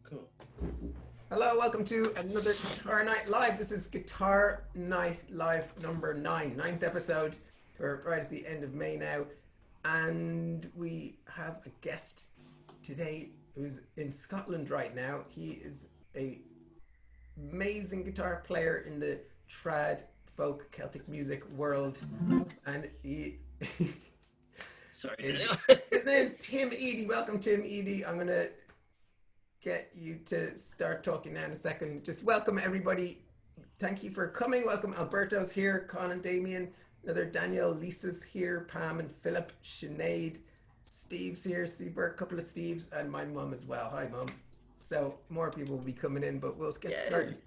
Cool. Hello, welcome to another Guitar Night Live. This is Guitar Night Live number 9, ninth episode. We're right at the end of May now. And we have a guest today who's in Scotland right now. He is a amazing guitar player in the trad folk Celtic music world. And he Sorry, is Daniel. his name's Tim Edey. Welcome, Tim Edey. I'm gonna get you to start talking now in a second. Just welcome everybody. Thank you for coming. Welcome. Alberto's here, Con and Damien, another Danielle, Lisa's here, Pam and Philip, Sinead, Steve's here, Steve Burke, a couple of Steves, and my mum as well. Hi, mum. So more people will be coming in, but we'll get started. Yay.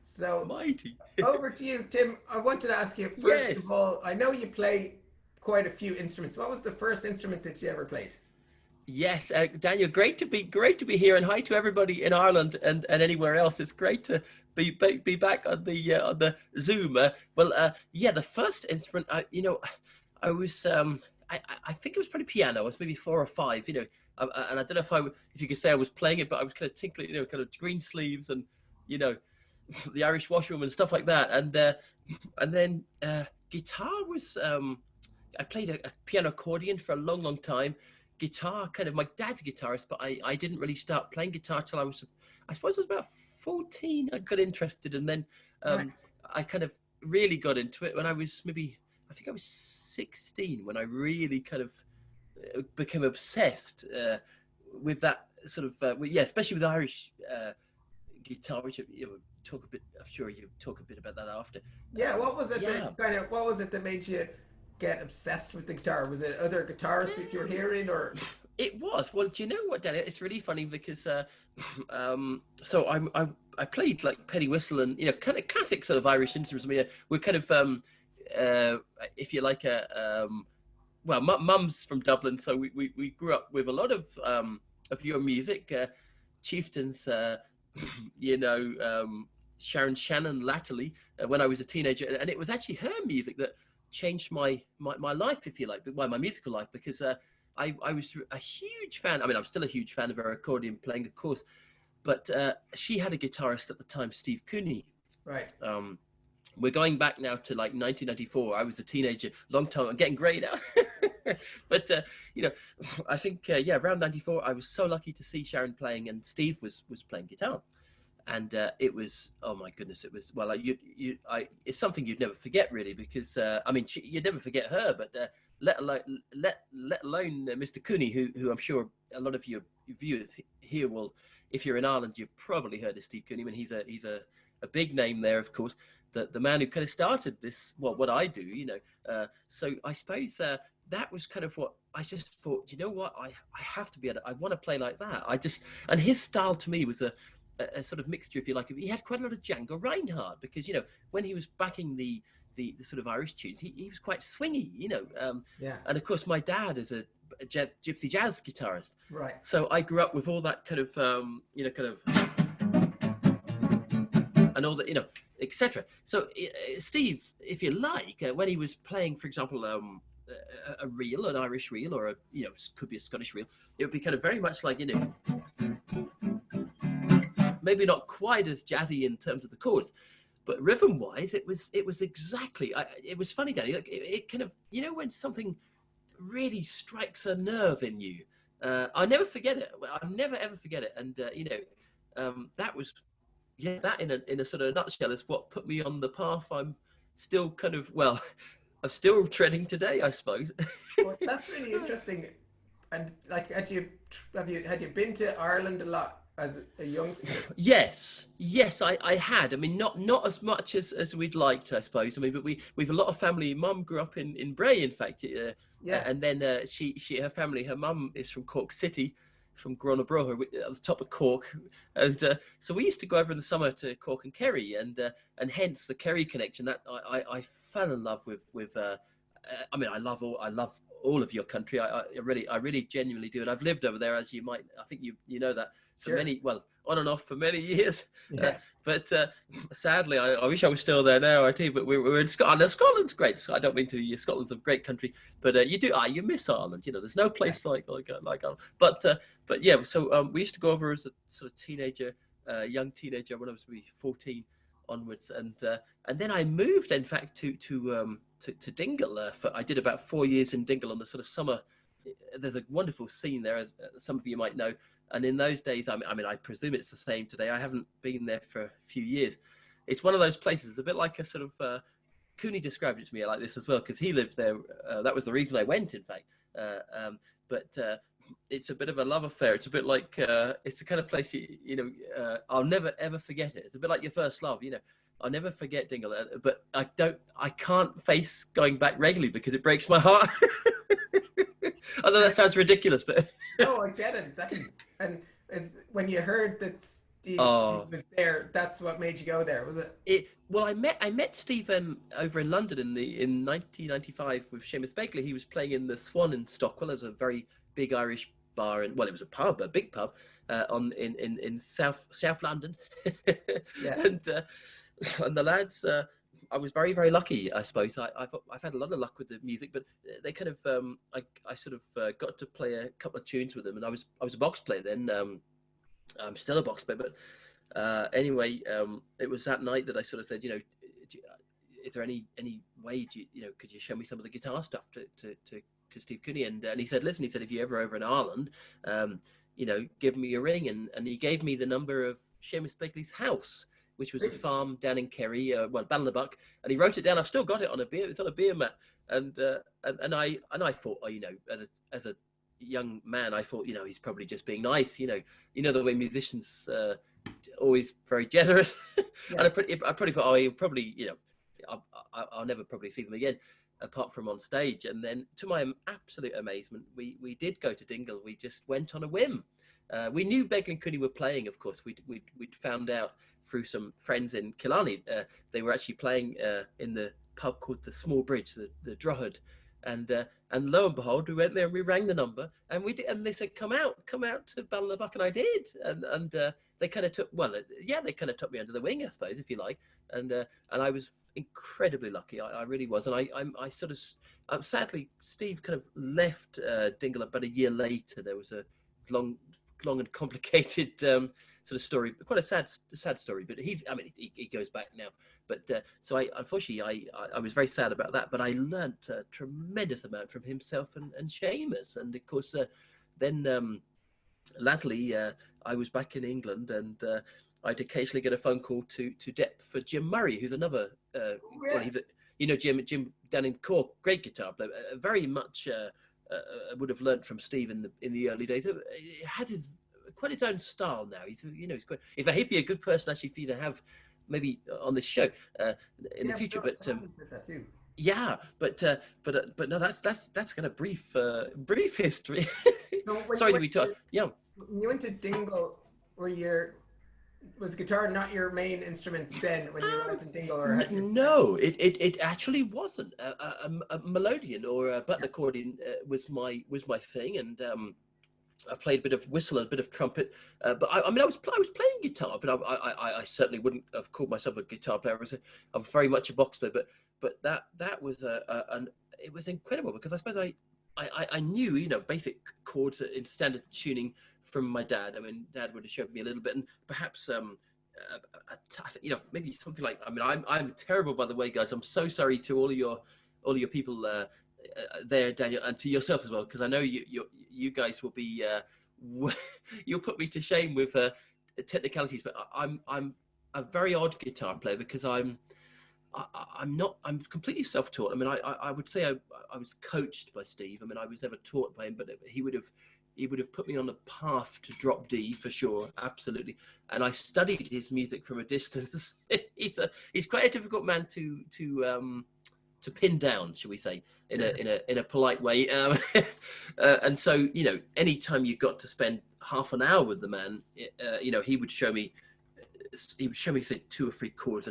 So Mighty. over to you, Tim. I wanted to ask you first Yes. of all. I know you play quite a few instruments. What was the first instrument that you ever played? Yes, Daniel, great to be here, and hi to everybody in Ireland and anywhere else. It's great to be back on the Zoom. Yeah, the first instrument, I was I think it was probably piano. I was maybe 4 or 5, and I don't know if you could say I was playing it, but I was kind of tinkling, kind of green sleeves and you know the Irish washroom and stuff like that, and then guitar was I played a piano accordion for a long time. Guitar, kind of my dad's a guitarist, but I didn't really start playing guitar till I suppose I was about 14. I got interested, and then Right. I kind of really got into it when I was I think I was 16 when I really kind of became obsessed with that sort of yeah, especially with Irish guitar, which talk a bit. I'm sure you talk a bit about that after. Yeah, what was it Yeah. that what was it that made you get obsessed with the guitar? Was it other guitarists that you're hearing or It was. Well, do you know what, Daniel? It's really funny because so I played like penny whistle and kind of classic sort of Irish instruments. I mean, we're kind of uh, if you like well, mum's from Dublin, so we grew up with a lot of your music, chieftains, you know, Sharon Shannon latterly when I was a teenager, and it was actually her music that changed my life, if you like, well, my musical life, because I was a huge fan. I mean, I'm still a huge fan of her accordion playing, of course, but she had a guitarist at the time, Steve Cooney. right? Um, we're going back now to like 1994. I was a teenager, long time. I'm getting grey now, but you know, I think yeah, around '94, I was so lucky to see Sharon playing, and Steve was playing guitar, and it was, oh my goodness, it was, well, it's something you'd never forget, really, because I mean, you'd never forget her, but let alone Mr. Cooney, who I'm sure a lot of your viewers here will, if you're in Ireland, you've probably heard of Steve Cooney. I mean, he's a big name there, of course. The man who kind of started this, well, what I do, so I suppose that was kind of what I just thought. You know what, I have to be able to, I want to play like that. And his style to me was a sort of mixture, if you like. He had quite a lot of Django Reinhardt, because when he was backing the sort of Irish tunes, he was quite swingy, Yeah, and of course my dad is a gypsy jazz guitarist, right. so I grew up with all that kind of kind of, and all that, etc. So Steve, if you like, when he was playing, for example, a reel, an Irish reel, or could be a Scottish reel, it would be kind of very much like, maybe not quite as jazzy in terms of the chords, but rhythm wise, it was exactly. It was funny, Danny. Like, it kind of, when something really strikes a nerve in you. I never forget it. I never ever forget it. And that was, yeah, that in a sort of nutshell is what put me on the path I'm still kind of, well, I'm still treading today, I suppose. Well, that's really interesting. And like, had you been to Ireland a lot as a youngster? Yes, I had. I mean, not as much as we'd liked, I suppose. I mean, but we've a lot of family. Mum grew up in Bray, in fact, Yeah, and then her family, her mum is from Cork City, from Gronabroher, at the top of Cork, and so we used to go over in the summer to Cork and Kerry, and hence the Kerry connection. That I fell in love with. I mean, I love all of your country. I really genuinely do, and I've lived over there, as you might. I think you know that for sure. many. Well, on and off for many years. Yeah. But sadly, I wish I was still there now. I tell you, but we're in Scotland. Scotland's great. I don't mean to. Scotland's a great country, but you miss Ireland. There's no place like Ireland. But yeah. So we used to go over as a sort of teenager, young teenager, when I was maybe 14 onwards, and then I moved, in fact, to Dingle. I did about 4 years in Dingle on the sort of summer. There's a wonderful scene there, as some of you might know. And in those days, I mean, I presume it's the same today. I haven't been there for a few years. It's one of those places, a bit like a sort of, Cooney described it to me like this as well, because he lived there. That was the reason I went, in fact. But it's a bit of a love affair. It's a bit like, it's the kind of place, I'll never, ever forget it. It's a bit like your first love, I'll never forget Dingle, but I can't face going back regularly because it breaks my heart. I know that sounds ridiculous, but No, I get it exactly. And when you heard that Steve was there, that's what made you go there, was it? Well, I met Steve over in London in 1995 with Seamus Begley. He was playing in the Swan in Stockwell. It was a very big Irish bar, and it was a big pub in South London. Yeah. And the lads. I was very, very lucky, I suppose. I've had a lot of luck with the music, but they kind of I sort of got to play a couple of tunes with them, and I was a box player then. I'm still a box player, but anyway, it was that night that I sort of said, is there any way could you show me some of the guitar stuff to Steve Cooney? And he said, listen, if you're ever over in Ireland, give me a ring, and he gave me the number of Seamus Begley's house, which was a farm down in Kerry, Ballinabuk, and he wrote it down. I've still got it on a beer. It's on a beer mat, and I thought, as a young man, I thought, he's probably just being nice. The way musicians always very generous, yeah. And I probably thought, he'll probably, I'll never probably see them again, apart from on stage. And then, to my absolute amazement, we did go to Dingle. We just went on a whim. We knew Begley and Cooney were playing, of course. We'd found out through some friends in Killarney. They were actually playing in the pub called the Small Bridge, the Drogheda. And lo and behold, we went there and we rang the number, and we did, and they said, come out to Ballinabuk, and I did. And they kind of took me under the wing, I suppose, if you like. And I was incredibly lucky. I really was. And I sort of, sadly, Steve kind of left Dingle about a year later. There was a long and complicated sort of story, quite a sad story, but he goes back now. But so unfortunately I was very sad about that, but I learnt a tremendous amount from himself and Seamus. And of course then latterly I was back in England, and I'd occasionally get a phone call to Dep for Jim Murray, who's another he's Jim down in Cork, great guitar player, very much would have learnt from Steve in the early days. It has quite its own style now. He's quite. If he'd be a good person actually for you to have, maybe on this show in the future. But yeah, but no, that's kind of brief history. So Sorry to be tough. Yeah. When you went to Dingle, was guitar not your main instrument then when you went to Dingle, or had you... No, it actually wasn't. A melodeon or a button accordion was my thing, and I played a bit of whistle and a bit of trumpet. But I was playing guitar, but I certainly wouldn't have called myself a guitar player. I was very much a box player, but that was it was incredible, because I suppose I knew basic chords in standard tuning from my dad. Dad would have showed me a little bit, and perhaps maybe something like. I'm terrible, by the way, guys. I'm so sorry to all of your people there, Daniel, and to yourself as well, because I know you guys will be you'll put me to shame with technicalities. But I'm a very odd guitar player, because I'm completely self-taught. I would say I was coached by Steve. I was never taught by him, but he would have put me on a path to drop D for sure, absolutely. And I studied his music from a distance. He's quite a difficult man to pin down, shall we say, in a polite way. And so anytime you got to spend half an hour with the man, he would show me say 2 or 3 chords,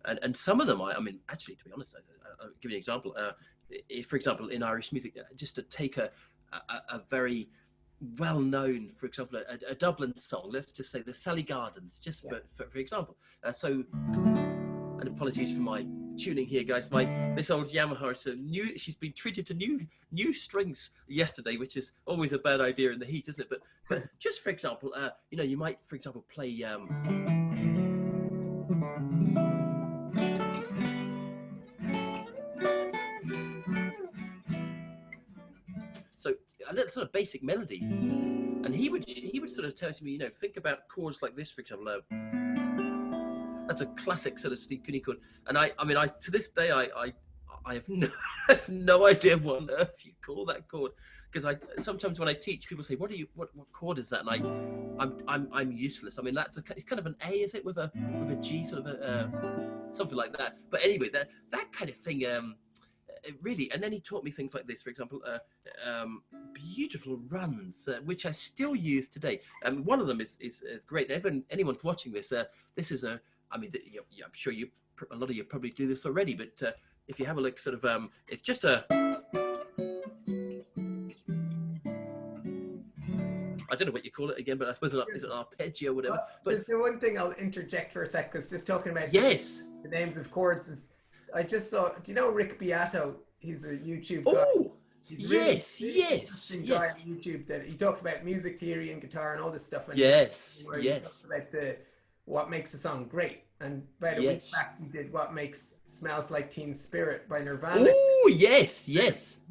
and some of them actually, to be honest, I'll give you an example. For example, in Irish music, just to take a very well known, for example, a Dublin song. Let's just say the Sally Gardens, just for example. And apologies for my tuning here, guys. This old Yamaha is new. She's been treated to new strings yesterday, which is always a bad idea in the heat, isn't it? But just for example, you might, for example, play. So a little sort of basic melody, and he would sort of tell me, think about chords like this, for example. That's a classic sort of Steve Cooney chord, and I to this day I have no idea what on earth you call that chord, because sometimes when I teach, people say, what chord is that, and I'm useless. I mean, it's kind of an A, is it, with a G, sort of something like that. But anyway, that kind of thing. Really, and then he taught me things like this, for example, beautiful runs, which I still use today. One of them is great. Anyone's watching this, this is I'm sure a lot of you probably do this already, but if you have a look, sort of, it's just a. I don't know what you call it again, but I suppose it's an arpeggio or whatever. Well, but there's the one thing I'll interject for a sec, because just talking about the names of chords is. I just saw. Do you know Rick Beato? He's a YouTube guy. Oh, he's yes. Interesting guy on YouTube that he talks about music theory and guitar and all this stuff. And he talks about what makes a song great. And about a week back, he did "What Makes Smells Like Teen Spirit" by Nirvana. Oh, yes. He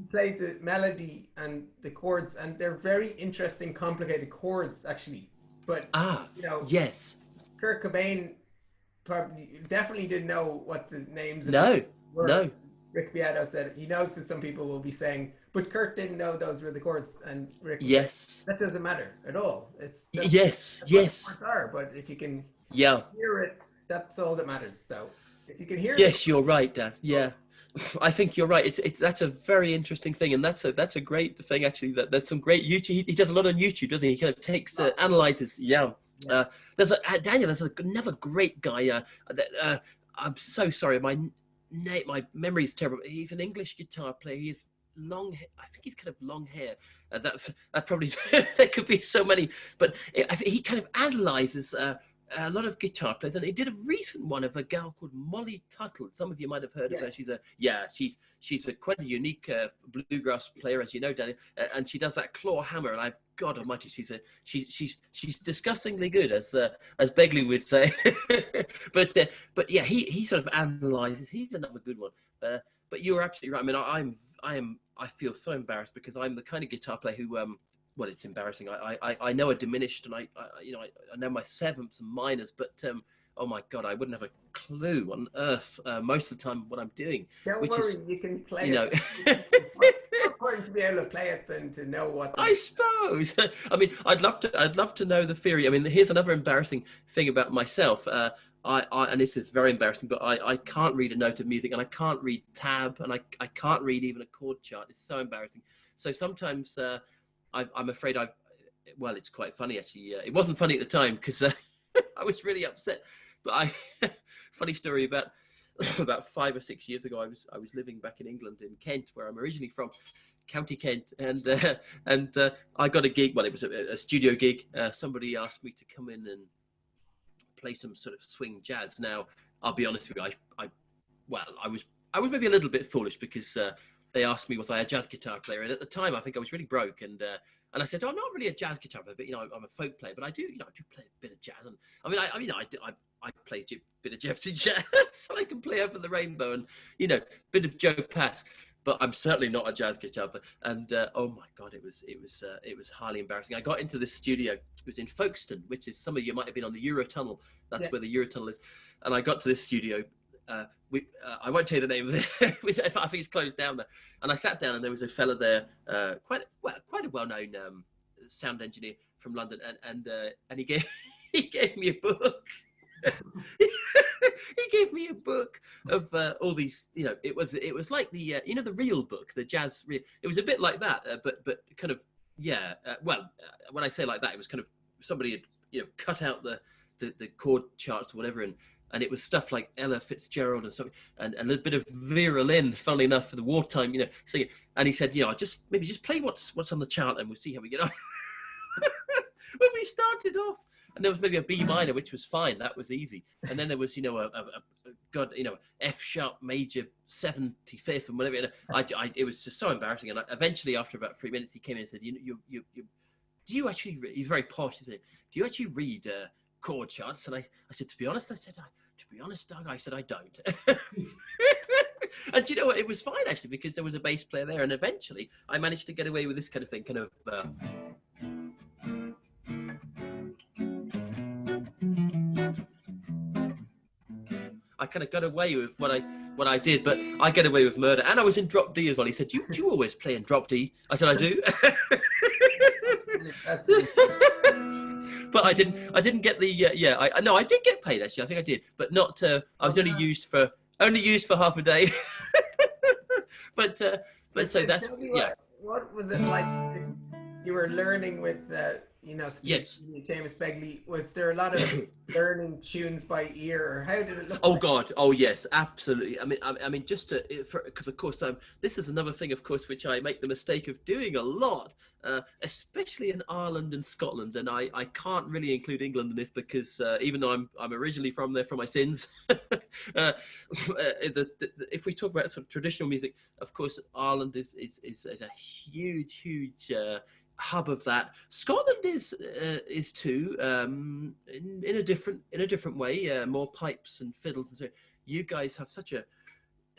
played the melody and the chords, and they're very interesting, complicated chords, actually. But Kurt Cobain definitely didn't know what the names were. No. Rick Beato said he knows that some people will be saying, but Kurt didn't know those were the chords, and Rick said, that doesn't matter at all. That's what the chords are, but if you can hear it, that's all that matters. So if you can hear it, you're right, Dan. Yeah. I think you're right. That's a very interesting thing, and that's a great thing, actually. That's some great YouTube. He does a lot on YouTube, doesn't he? He kind of takes analyzes. There's another great guy. I'm so sorry, my memory is terrible. He's an English guitar player. He's long. I think he's kind of long hair. That probably there could be so many, but I think he kind of analyzes a lot of guitar players, and he did a recent one of a girl called Molly Tuttle. Some of you might have heard of her. She's quite a unique bluegrass player, as you know, Danny, and she does that claw hammer. And God Almighty, she's disgustingly good, as Begley would say. but yeah, he sort of analyzes. He's another good one. But you're absolutely right. I mean, I feel so embarrassed, because I'm the kind of guitar player who well, it's embarrassing. I know a diminished, and I know my sevenths and minors, but oh my God, I wouldn't have a clue on earth most of the time what I'm doing. Don't worry, you can play it. It's more important to be able to play it than to know what. I suppose. I mean, I'd love to know the theory. I mean, here's another embarrassing thing about myself. And this is very embarrassing, but I can't read a note of music, and I can't read tab, and I can't read even a chord chart. It's so embarrassing. So sometimes I'm afraid well, it's quite funny, actually. It wasn't funny at the time, because I was really upset. But funny story about 5 or 6 years ago, I was living back in England, in Kent, where I'm originally from, County Kent, and I got a gig. Well, it was a studio gig. Somebody asked me to come in and play some sort of swing jazz. Now, I'll be honest with you, I was maybe a little bit foolish, because they asked me, was I a jazz guitar player? And at the time, I think I was really broke, and I said, I'm not really a jazz guitar player, but I'm a folk player, but I do play a bit of jazz. And I play a bit of Jefferson jazz, so I can play Over the Rainbow, and bit of Joe Pass. But I'm certainly not a jazz guitar player. And oh my God, it was highly embarrassing. I got into this studio. It was in Folkestone, which is, some of you might have been on the Eurotunnel. That's where the Eurotunnel is. And I got to this studio. I won't tell you the name of it. I think it's closed down there. And I sat down, and there was a fella there, quite a well-known sound engineer from London, and he gave me a book. He gave me a book of all these. It was like the the real book, the jazz. It was a bit like that, but kind of when I say like that, it was kind of somebody had cut out the chord charts or whatever, and it was stuff like Ella Fitzgerald and something, and a little bit of Vera Lynn, funnily enough, for the wartime, singing. And he said, just play what's on the chart, and we'll see how we get on. when we started off. And there was maybe a B minor, which was fine. That was easy. And then there was, you know, F sharp major 75th and whatever. It was just so embarrassing. And eventually, after about 3 minutes, he came in and said, do you actually read? He's very posh. He said, do you actually read chord charts? And I said, to be honest, Doug, I said, I don't. And you know what? It was fine, actually, because there was a bass player there. And eventually, I managed to get away with this kind of thing, I kind of got away with what I did, but I get away with murder. And I was in drop D as well. He said, do you always play in drop D? I said, I do. That's really But I didn't get the I did get paid, actually. I think I did, but not. I was only used for half a day. but so that's What was it like if you were learning with yes. Seamus Begley? Was there a lot of learning tunes by ear, or how did it look? Oh God! Oh yes, absolutely. I mean, just because of course this is another thing, of course, which I make the mistake of doing a lot, especially in Ireland and Scotland, and I can't really include England in this because even though I'm originally from there for my sins, if we talk about sort of traditional music, of course, Ireland is a huge hub of that. Scotland is too, in a different way, more pipes and fiddles and so. You guys have such a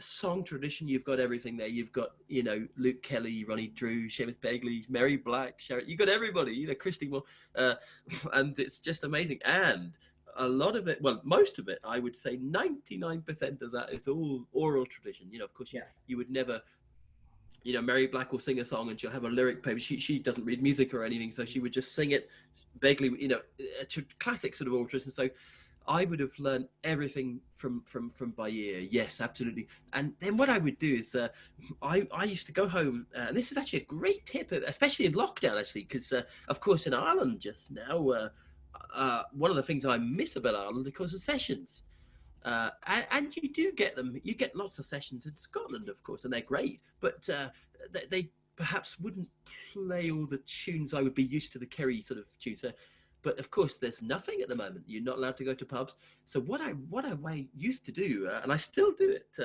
song tradition. You've got everything there. You've got, you know, Luke Kelly, Ronnie Drew, Seamus Begley, Mary Black, Sharon. You got everybody. You know, Christy Moore, and it's just amazing. And a lot of it, well, most of it, I would say 99% of that is all oral tradition. You know, of course, you would never. You know, Mary Black will sing a song and she'll have a lyric paper. She doesn't read music or anything, so she would just sing it. Begley, you know, a classic sort of oral tradition. So I would have learned everything from by ear. Yes, absolutely. And then what I would do is I used to go home, and this is actually a great tip, especially in lockdown, actually, because of course in Ireland just now, one of the things I miss about Ireland, of course, are sessions. And you do get them. You get lots of sessions in Scotland, of course, and they're great. But they perhaps wouldn't play all the tunes I would be used to, the Kerry sort of tunes. But of course, there's nothing at the moment. You're not allowed to go to pubs. So what I used to do, and I still do it,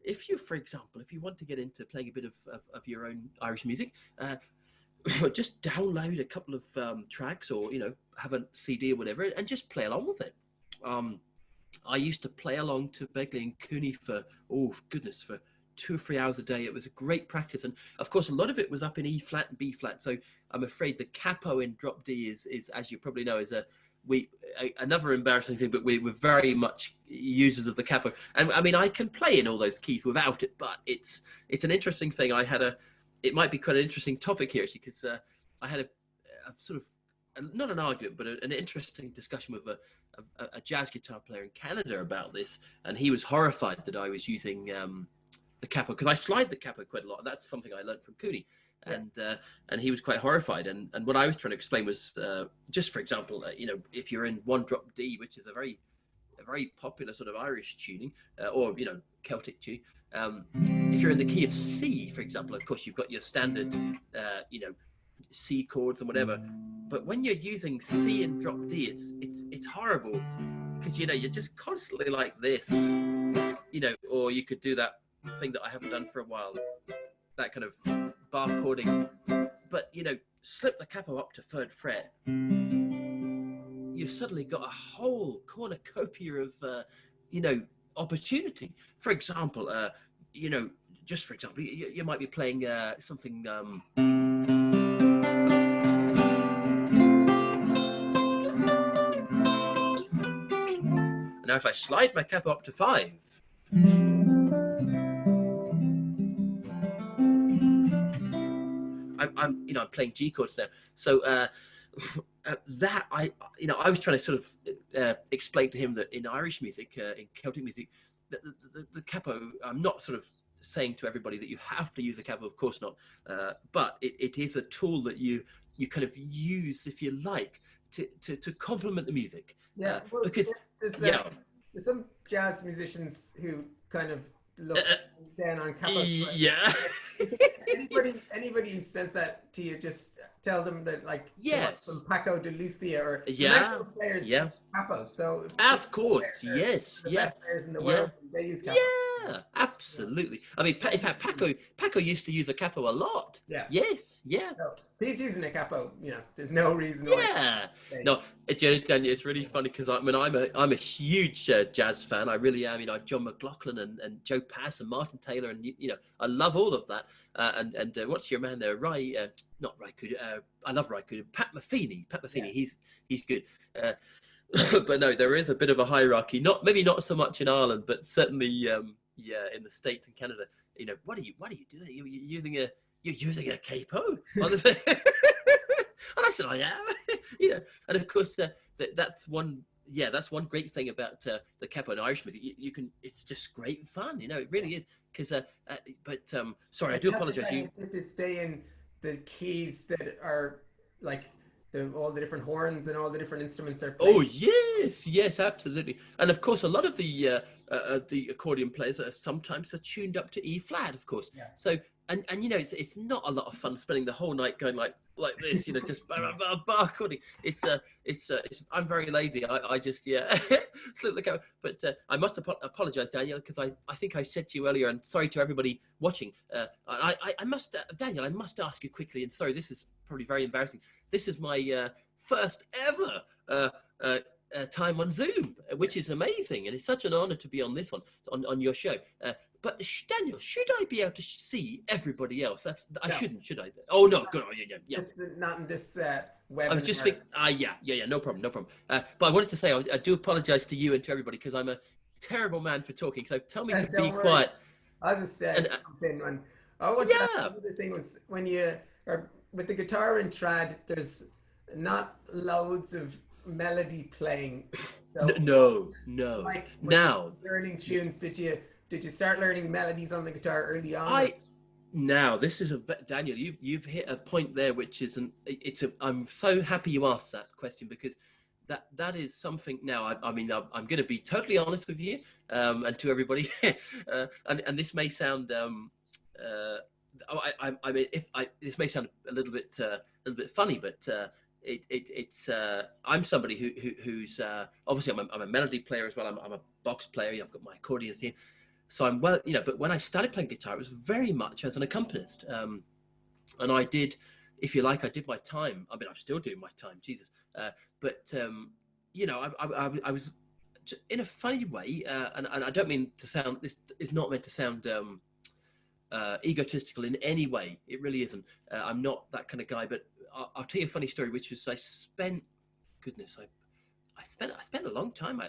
if you, for example, if you want to get into playing a bit of your own Irish music, just download a couple of tracks, or you know, have a CD or whatever, and just play along with it. I used to play along to Begley and Cooney for 2 or 3 hours a day. It was a great practice, and of course a lot of it was up in E flat and B flat. So I'm afraid the capo in drop D is as you probably know, is another embarrassing thing, but we're very much users of the capo. And I mean, I can play in all those keys without it, but it's an interesting thing. It might be quite an interesting topic here, actually, because I had a sort of, not an argument, but an interesting discussion with a jazz guitar player in Canada about this, and he was horrified that I was using the capo, because I slide the capo quite a lot. That's something I learned from Cooney, and he was quite horrified. And what I was trying to explain was just, for example, you know, if you're in one drop D, which is a very popular sort of Irish tuning, or you know, Celtic tuning. If you're in the key of C, for example, of course you've got your standard, you know, C chords and whatever. But when you're using C and drop D, it's horrible, because you know, you're just constantly like this, you know, or you could do that thing that I haven't done for a while, that kind of bar chording. But you know, slip the capo up to 3rd fret, you've suddenly got a whole cornucopia of you know, opportunity. For example, you know, just for example, you might be playing something. Now, if I slide my capo up to 5, I'm playing G chords now. So that I was trying to sort of explain to him that in Irish music, in Celtic music, the capo, I'm not sort of saying to everybody that you have to use a capo, of course not, but it is a tool that you kind of use, if you like, to complement the music. Yeah, well, because there's some jazz musicians who kind of look down on capos. Yeah. Anybody who says that to you, just tell them that like to watch Yes. some Paco de Lucia or the Yeah. Mexico players Yeah. capos. So Of course. they're Yes. the Yeah. best players in the Yeah. world. They use capos. Yeah. Absolutely. I mean, in fact, Paco used to use a capo a lot. Yeah. Yes. Yeah. So if he's using a capo, you know, there's no reason why. Yeah. They, No, Daniel, it's really funny because I'm a huge jazz fan. I really am. You know, John McLaughlin and Joe Pass and Martin Taylor, and you know, I love all of that. And what's your man there? Not Ray Cooder. I love Ray Cooder. Pat Metheny. Yeah. He's good. But no, there is a bit of a hierarchy. Maybe not so much in Ireland, but certainly yeah, in the States and Canada. You know, what are you doing? You're using a capo on the thing. And I said, I am. You know, and of course that's one great thing about the capo and Irish music. You can, it's just great fun. You know, it really is. Because sorry, I do apologize. You have to stay in the keys that are like all the different horns and all the different instruments are playing. Oh yes, absolutely. And of course, a lot of the accordion players are sometimes tuned up to E flat, of course. Yeah. So and you know, it's not a lot of fun spending the whole night going like this, you know, just according. It's I'm very lazy. I just slip the camera. But I must apologize, Daniel, because I think I said to you earlier, and sorry to everybody watching. I must Daniel, I must ask you quickly, and sorry, this is probably very embarrassing. This is my first ever time on Zoom, which is amazing, and it's such an honor to be on this one on your show. But Daniel, should I be able to see everybody else? I shouldn't, should I? Oh no, good. Oh, yeah. Not in this webinar. I was just thinking. Yeah. No problem. But I wanted to say I do apologize to you and to everybody because I'm a terrible man for talking. So tell me to be quiet. I'll just jump in one. The thing was when you are with the guitar and trad, there's not loads of melody playing. So, no. Like now learning tunes, did you start learning melodies on the guitar early on? Now this is Daniel, you've hit a point there, which is I'm so happy you asked that question because that is something. Now I mean I'm going to be totally honest with you and to everybody, and this may sound this may sound a little bit funny, but it's I'm somebody who's obviously I'm a melody player as well. I'm a box player. I've got my accordions here. So I'm you know, but when I started playing guitar, it was very much as an accompanist. And I did, if you like, I did my time. I mean, I'm still doing my time, Jesus. But, you know, I was in a funny way, and I don't mean to sound, this is not meant to sound egotistical in any way. It really isn't. I'm not that kind of guy, but I'll tell you a funny story, which was I spent a long time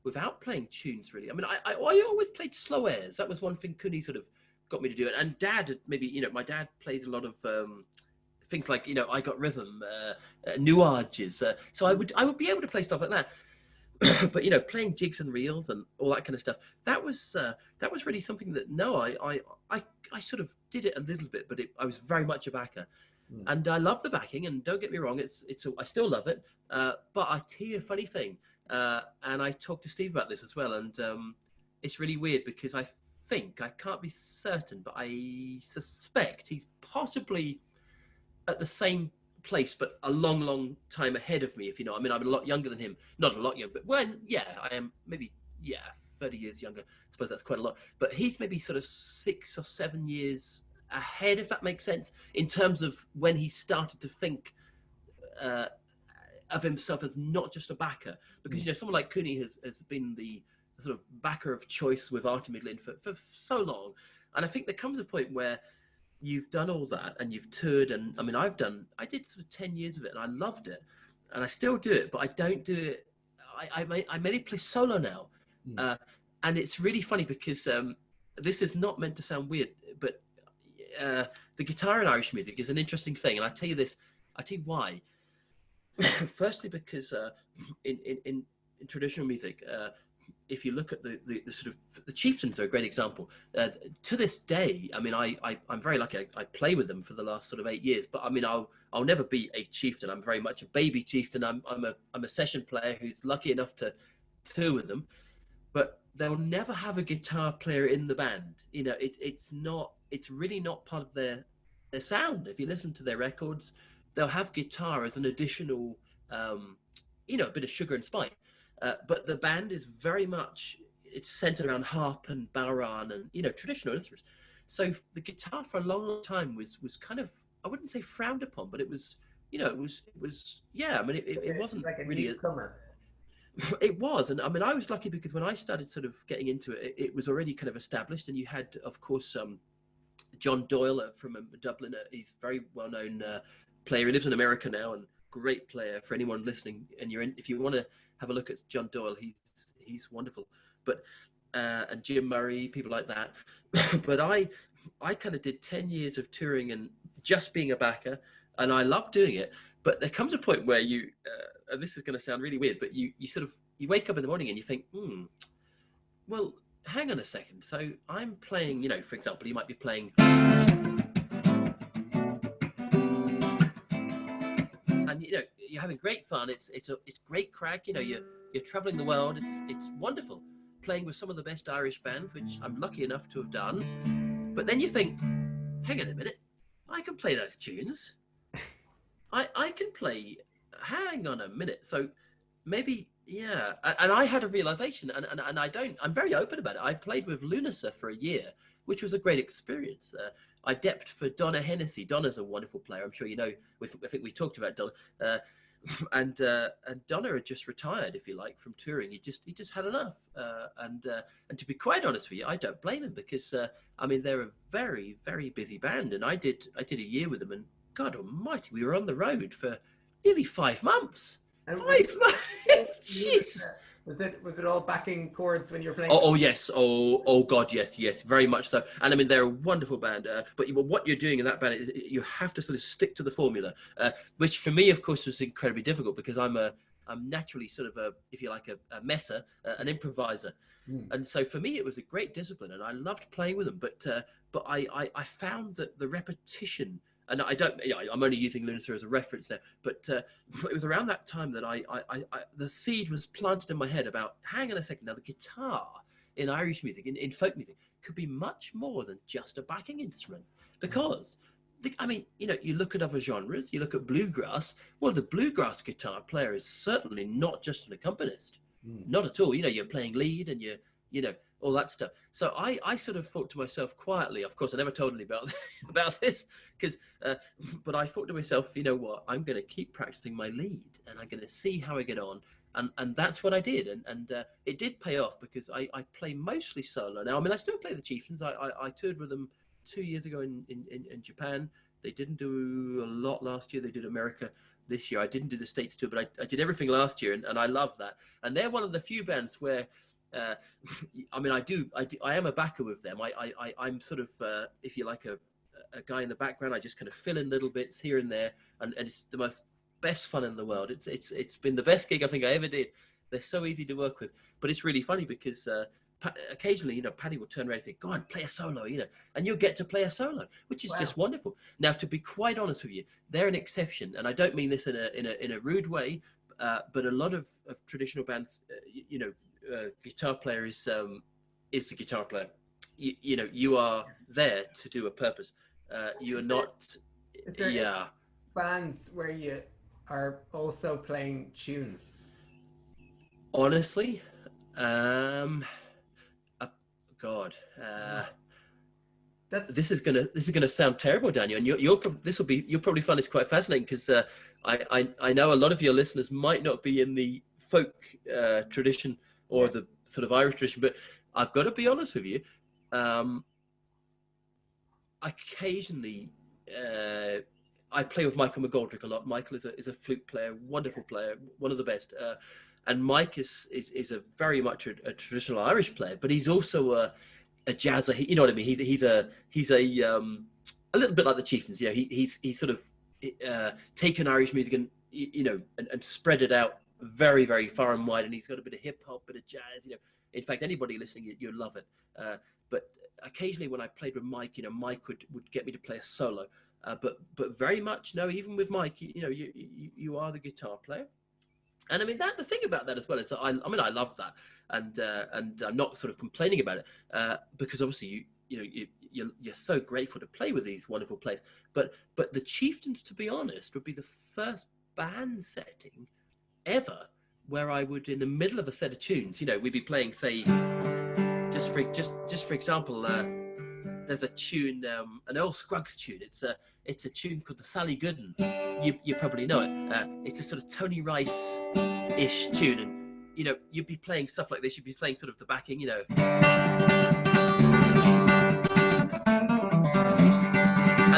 without playing tunes, really. I mean, I always played slow airs. That was one thing Cooney sort of got me to do it. And Dad, maybe, you know, my dad plays a lot of things like, you know, I Got Rhythm, nuages. So I would be able to play stuff like that. But, you know, playing jigs and reels and all that kind of stuff, that was really something that, I sort of did it a little bit, but I was very much a backer. And I love the backing, and don't get me wrong, I still love it. But I tell you a funny thing, and I talked to Steve about this as well, and it's really weird because I can't be certain, but I suspect he's possibly at the same place, but a long time ahead of me, if you know. I mean, I'm a lot younger than him, not a lot younger, but I am maybe 30 years younger. I suppose that's quite a lot, but he's maybe sort of 6 or 7 years ahead, if that makes sense, in terms of when he started to think of himself as not just a backer, because you know, someone like Cooney has been the sort of backer of choice with Artie Midlin for so long, and I think there comes a point where you've done all that and you've toured, and I mean I did sort of 10 years of it and I loved it, and I still do it, but I don't do it. I mainly play solo now, and it's really funny because this is not meant to sound weird, but the guitar in Irish music is an interesting thing, and I tell you why. Firstly, because in traditional music, if you look at the sort of the chieftains are a great example. To this day, I mean, I'm very lucky. I play with them for the last sort of 8 years, but I mean, I'll never be a chieftain. I'm very much a baby chieftain. I'm a session player who's lucky enough to tour with them, but they'll never have a guitar player in the band. You know, it's really not part of their sound. If you listen to their records, they'll have guitar as an additional, a bit of sugar and spice. But the band is very much, it's centered around harp and baran and, traditional instruments. So the guitar for a long, long time was kind of, I wouldn't say frowned upon, but it was, yeah, I mean, it wasn't like a really newcomer. it was. And I mean, I was lucky because when I started sort of getting into it, it was already kind of established. And you had, of course, John Doyle from Dublin. He's a very well-known player. He lives in America now and great player for anyone listening. And if you want to have a look at John Doyle, he's wonderful. But and Jim Murray, people like that. But I kind of did 10 years of touring and just being a backer, and I love doing it. But there comes a point where you, and this is going to sound really weird, but you wake up in the morning and you think, well, hang on a second. So I'm playing, for example, you might be playing, and you're having great fun. It's great crack. You're traveling the world. It's wonderful playing with some of the best Irish bands, which I'm lucky enough to have done. But then you think, hang on a minute, I can play those tunes. I can play, hang on a minute. So maybe, yeah. And I had a realization, and I'm very open about it. I played with Lunasa for a year, which was a great experience. I depped for Donna Hennessy. Donna's a wonderful player. I'm sure you know, I think we talked about Donna. And Donna had just retired, if you like, from touring. He just had enough. And to be quite honest with you, I don't blame him because, I mean, they're a very, very busy band. And I did a year with them, and God almighty, we were on the road for nearly 5 months. And 5 months. Jesus. Was it all backing chords when you were playing? Oh yes. Oh God, yes, very much so. And I mean, they're a wonderful band. But what you're doing in that band is you have to sort of stick to the formula, which for me, of course, was incredibly difficult because I'm naturally sort of if you like, a messer, an improviser. And so for me, it was a great discipline, and I loved playing with them. But I found that the repetition. And I'm only using Lunasa as a reference now, but it was around that time that the seed was planted in my head about, hang on a second, now the guitar in Irish music, in folk music, could be much more than just a backing instrument. Because, you look at other genres, you look at bluegrass, well, the bluegrass guitar player is certainly not just an accompanist. Not at all. You're playing lead and you're all that stuff. So I sort of thought to myself quietly, of course, I never told anybody about this, but I thought to myself, you know what, I'm going to keep practicing my lead and I'm going to see how I get on. And that's what I did. And it did pay off because I play mostly solo now. I mean, I still play the Chieftains. I toured with them 2 years ago in Japan. They didn't do a lot last year. They did America this year. I didn't do the States tour, but I did everything last year. And I love that. And they're one of the few bands where, I mean, I am a backer with them. I'm sort of, if you like, a guy in the background. I just kind of fill in little bits here and there, and it's the best fun in the world. It's been the best gig I think I ever did. They're so easy to work with, but it's really funny because occasionally, Paddy will turn around and say, "Go on, play a solo," and you'll get to play a solo, which is just wonderful. Now, to be quite honest with you, they're an exception, and I don't mean this in a rude way, but a lot of traditional bands, guitar player is the guitar player. You are there to do a purpose. You are not. Is there bands where you are also playing tunes? Honestly, God, this is gonna sound terrible, Daniel, and you'll probably find this quite fascinating because I know a lot of your listeners might not be in the folk tradition or the sort of Irish tradition, but I've got to be honest with you. Occasionally, I play with Michael McGoldrick a lot. Michael is a flute player, wonderful player, one of the best. And Mike is a very much a traditional Irish player, but he's also a jazzer. You know what I mean? He's a little bit like the Chieftains. He's sort of taken Irish music and spread it out very, very far and wide. And he's got a bit of hip hop, bit of jazz. In fact, anybody listening, you'll love it. But occasionally, when I played with Mike, Mike would get me to play a solo. But very much no. Even with Mike, you are the guitar player. And I mean the thing about that as well is I love that, and I'm not sort of complaining about it because obviously you're so grateful to play with these wonderful players. But the Chieftains, to be honest, would be the first band setting ever where I would, in the middle of a set of tunes, we'd be playing, say, just for example, there's a tune, an old Scruggs tune. It's a tune called the Sally Gooden. You probably know it. It's a sort of Tony Rice-ish tune, and you'd be playing stuff like this. You'd be playing sort of the backing, and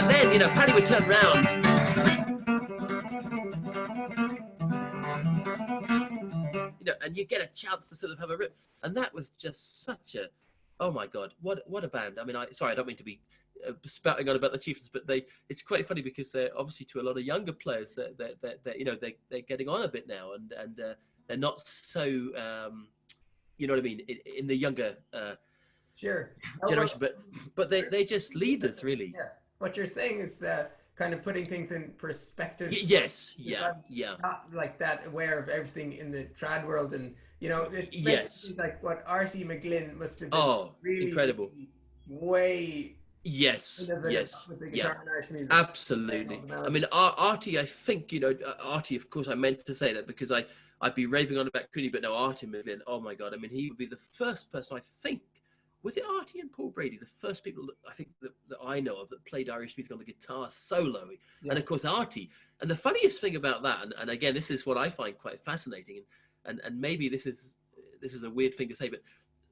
then Paddy would turn around. And you get a chance to sort of have a rip, and that was just such a, oh my God, what a band! I mean, sorry, I don't mean to be spouting on about the Chieftains, but it's quite funny because they're obviously, to a lot of younger players, they're getting on a bit now, and they're not so, you know what I mean, in the younger sure generation, but they're just leaders, really. Yeah, what you're saying is kind of putting things in perspective. Yes, yeah. Not like that aware of everything in the trad world, and it yes, makes like what Artie McGlynn must have been really incredible, way. Yes, yes, yeah, absolutely. I mean, Artie, I think, Artie, of course, I meant to say that because I'd be raving on about Cooney, but no, Artie McGlynn, oh my God, I mean, he would be the first person, I think, was it Artie and Paul Brady, the first people that I think that I know of that played Irish music on the guitar solo, and of course Artie. And the funniest thing about that, and again, this is what I find quite fascinating, and maybe this is a weird thing to say, but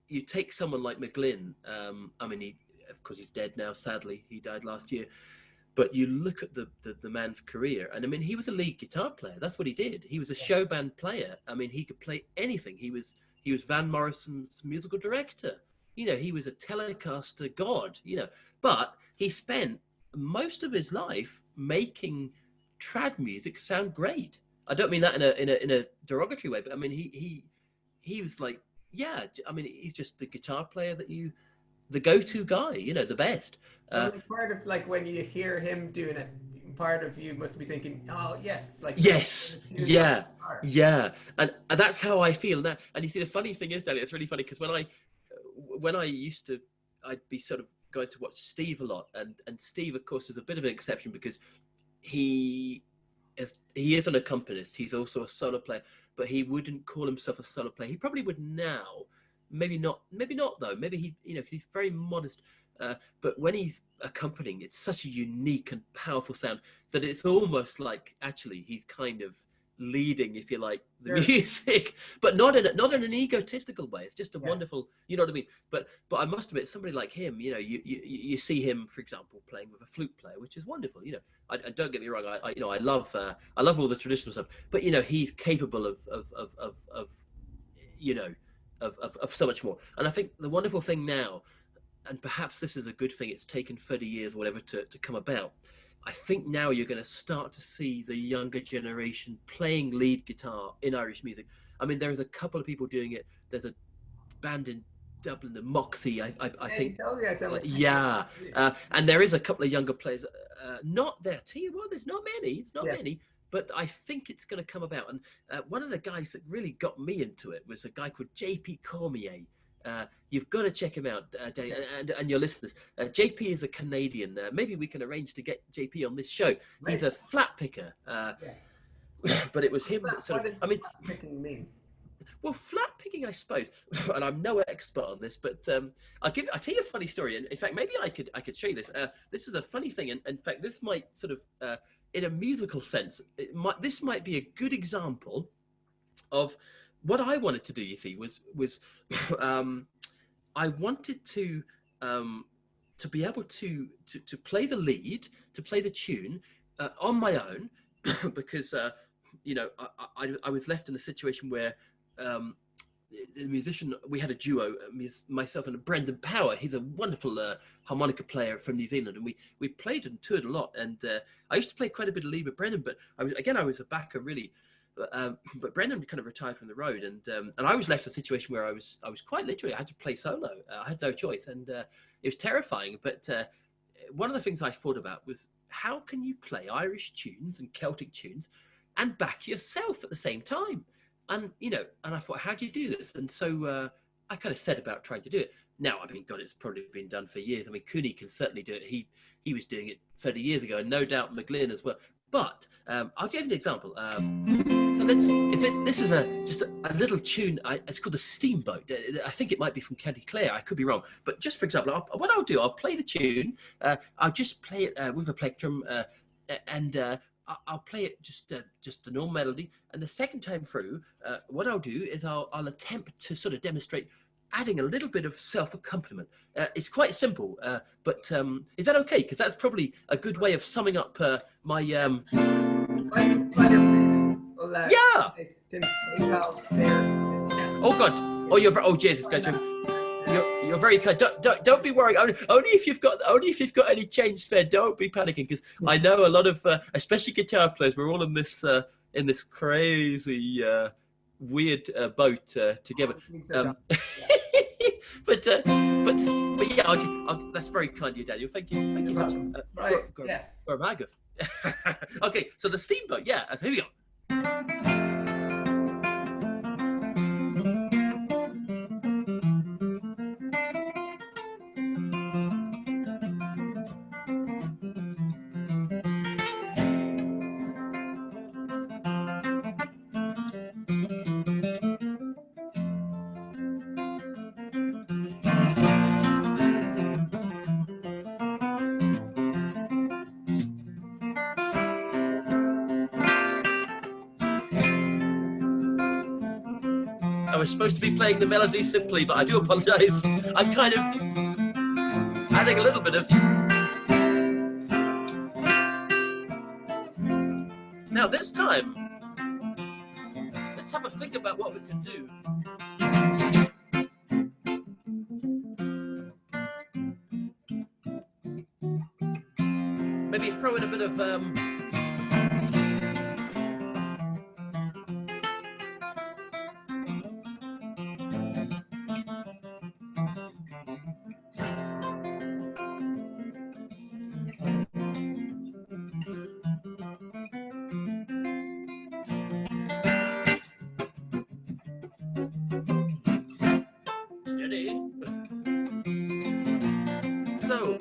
you take someone like McGlynn, I mean, of course he's dead now, sadly, he died last year, but you look at the man's career, and I mean, he was a lead guitar player. That's what he did. He was a show band player. I mean, he could play anything. He was Van Morrison's musical director. He was a Telecaster god, but he spent most of his life making trad music sound great. I don't mean that in a derogatory way, but I mean, he was like, yeah, I mean, he's just the guitar player the go-to guy, the best. Part of like when you hear him doing it, part of you must be thinking, oh yes, like yes, yeah, and that's how I feel now. And you see, the funny thing is, Danny, it's really funny because when I used to, I'd be sort of going to watch Steve a lot, and Steve, of course, is a bit of an exception because he is an accompanist. He's also a solo player, but he wouldn't call himself a solo player. He probably would now. Maybe not though. Maybe he, because he's very modest. But when he's accompanying, it's such a unique and powerful sound that it's almost like actually he's kind of leading, if you like, the music, but not in an egotistical way. It's just a wonderful, you know what I mean. But I must admit, somebody like him, you see him, for example, playing with a flute player, which is wonderful. I don't get me wrong. I love all the traditional stuff, but he's capable of so much more. And I think the wonderful thing now, and perhaps this is a good thing, it's taken 30 years or whatever to come about. I think now you're going to start to see the younger generation playing lead guitar in Irish music. I mean, there's a couple of people doing it. There's a band in Dublin, the Moxie, I think. And there is a couple of younger players. Not there. Tell you what, there's not many. It's not many. But I think it's going to come about. And one of the guys that really got me into it was a guy called JP Cormier. You've got to check him out, Dave, and your listeners. JP is a Canadian. Maybe we can arrange to get JP on this show. Right. He's a flat picker. But it was him that sort of... flat picking mean? Well, flat picking, I suppose, and I'm no expert on this, but I'll tell you a funny story. And in fact, maybe I could show you this. This is a funny thing, and in fact, this might sort of... in a musical sense, this might be a good example of what I wanted to do. You see, was I wanted to be able to play the lead, to play the tune on my own, because I was left in a situation where the musician, we had a duo, myself and Brendan Power. He's a wonderful harmonica player from New Zealand, and we played and toured a lot. And I used to play quite a bit of lead with Brendan, but I was a backer really. But Brendan kind of retired from the road, and I was left in a situation where I was quite literally, I had to play solo. I had no choice, and it was terrifying. But one of the things I thought about was, how can you play Irish tunes and Celtic tunes and back yourself at the same time? And and I thought, how do you do this? And so I kind of set about trying to do it. Now, I mean, God, it's probably been done for years. I mean, Cooney can certainly do it. He was doing it 30 years ago, and no doubt McGlynn as well. But I'll give you an example. So this is just a little tune. It's called the Steamboat. I think it might be from County Clare. I could be wrong. But just for example, what I'll do, I'll play the tune. I'll just play it with a plectrum, and I'll play it just the normal melody. And the second time through, what I'll do is I'll attempt to sort of demonstrate adding a little bit of self-accompaniment. It's quite simple, but is that okay? Because that's probably a good way of summing up my... Yeah! Oh, God. Oh, Jesus. You're very kind. Don't be worried. Only if you've got any change spare. Don't be panicking, because I know a lot of, especially guitar players, we're all in this crazy, weird boat together. But yeah, that's very kind of you, Daniel. Thank you so much. Right. Yes. Okay, so the Steamboat. Yeah. So here we go. I was supposed to be playing the melody simply, but I do apologize. I'm kind of adding a little bit of... Now this time, let's have a think about what we can do. Maybe throw in a bit of... So,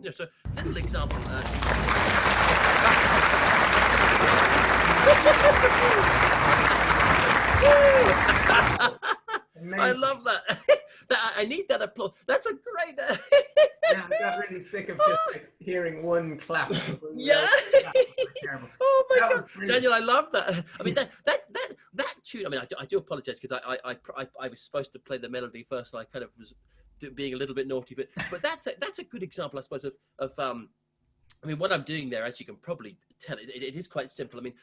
just a little example. I love that. I need that applause. That's a great... Yeah, I got really sick of just hearing one clap. Yeah. Oh my God, Daniel, I love that. I mean, that tune. I mean, I do apologize, because I was supposed to play the melody first, and I kind of was being a little bit naughty. But that's a good example, I suppose, of I mean, what I'm doing there, as you can probably tell, it is quite simple. I mean,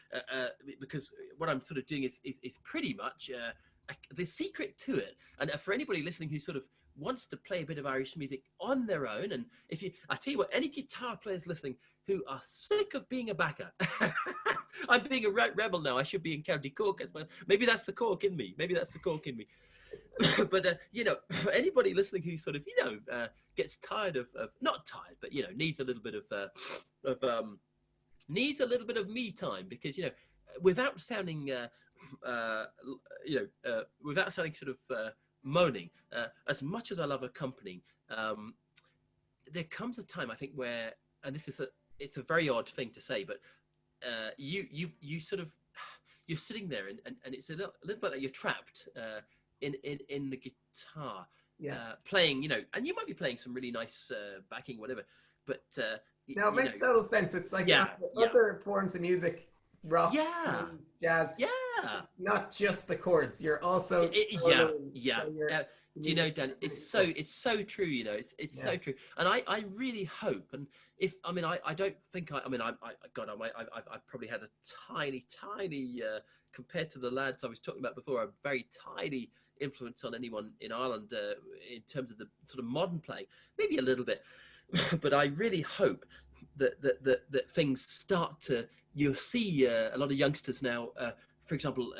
because what I'm sort of doing is pretty much the secret to it. And for anybody listening who sort of wants to play a bit of Irish music on their own, and I tell you what, any guitar players listening who are sick of being a backer, I'm being a rebel now. I should be in County Cork, but maybe that's the Cork in me. But you know, for anybody listening who sort of gets tired of not tired, but needs a little bit of me time, because without sounding without sounding sort of moaning, as much as I love accompanying, there comes a time, I think, where, and it's a very odd thing to say, but you sort of, you're sitting there and it's a little bit like you're trapped in the guitar, playing, and you might be playing some really nice backing, whatever, but no, it makes total sense. It's like other forms of music, rock, jazz, not just the chords. You're also do you know, Dan, it's so true, it's so true. And I really hope, and if I don't think I've probably had a tiny compared to the lads I was talking about before, a very tiny influence on anyone in Ireland in terms of the sort of modern playing, maybe a little bit. But I really hope that things start to, you'll see a lot of youngsters now, for example,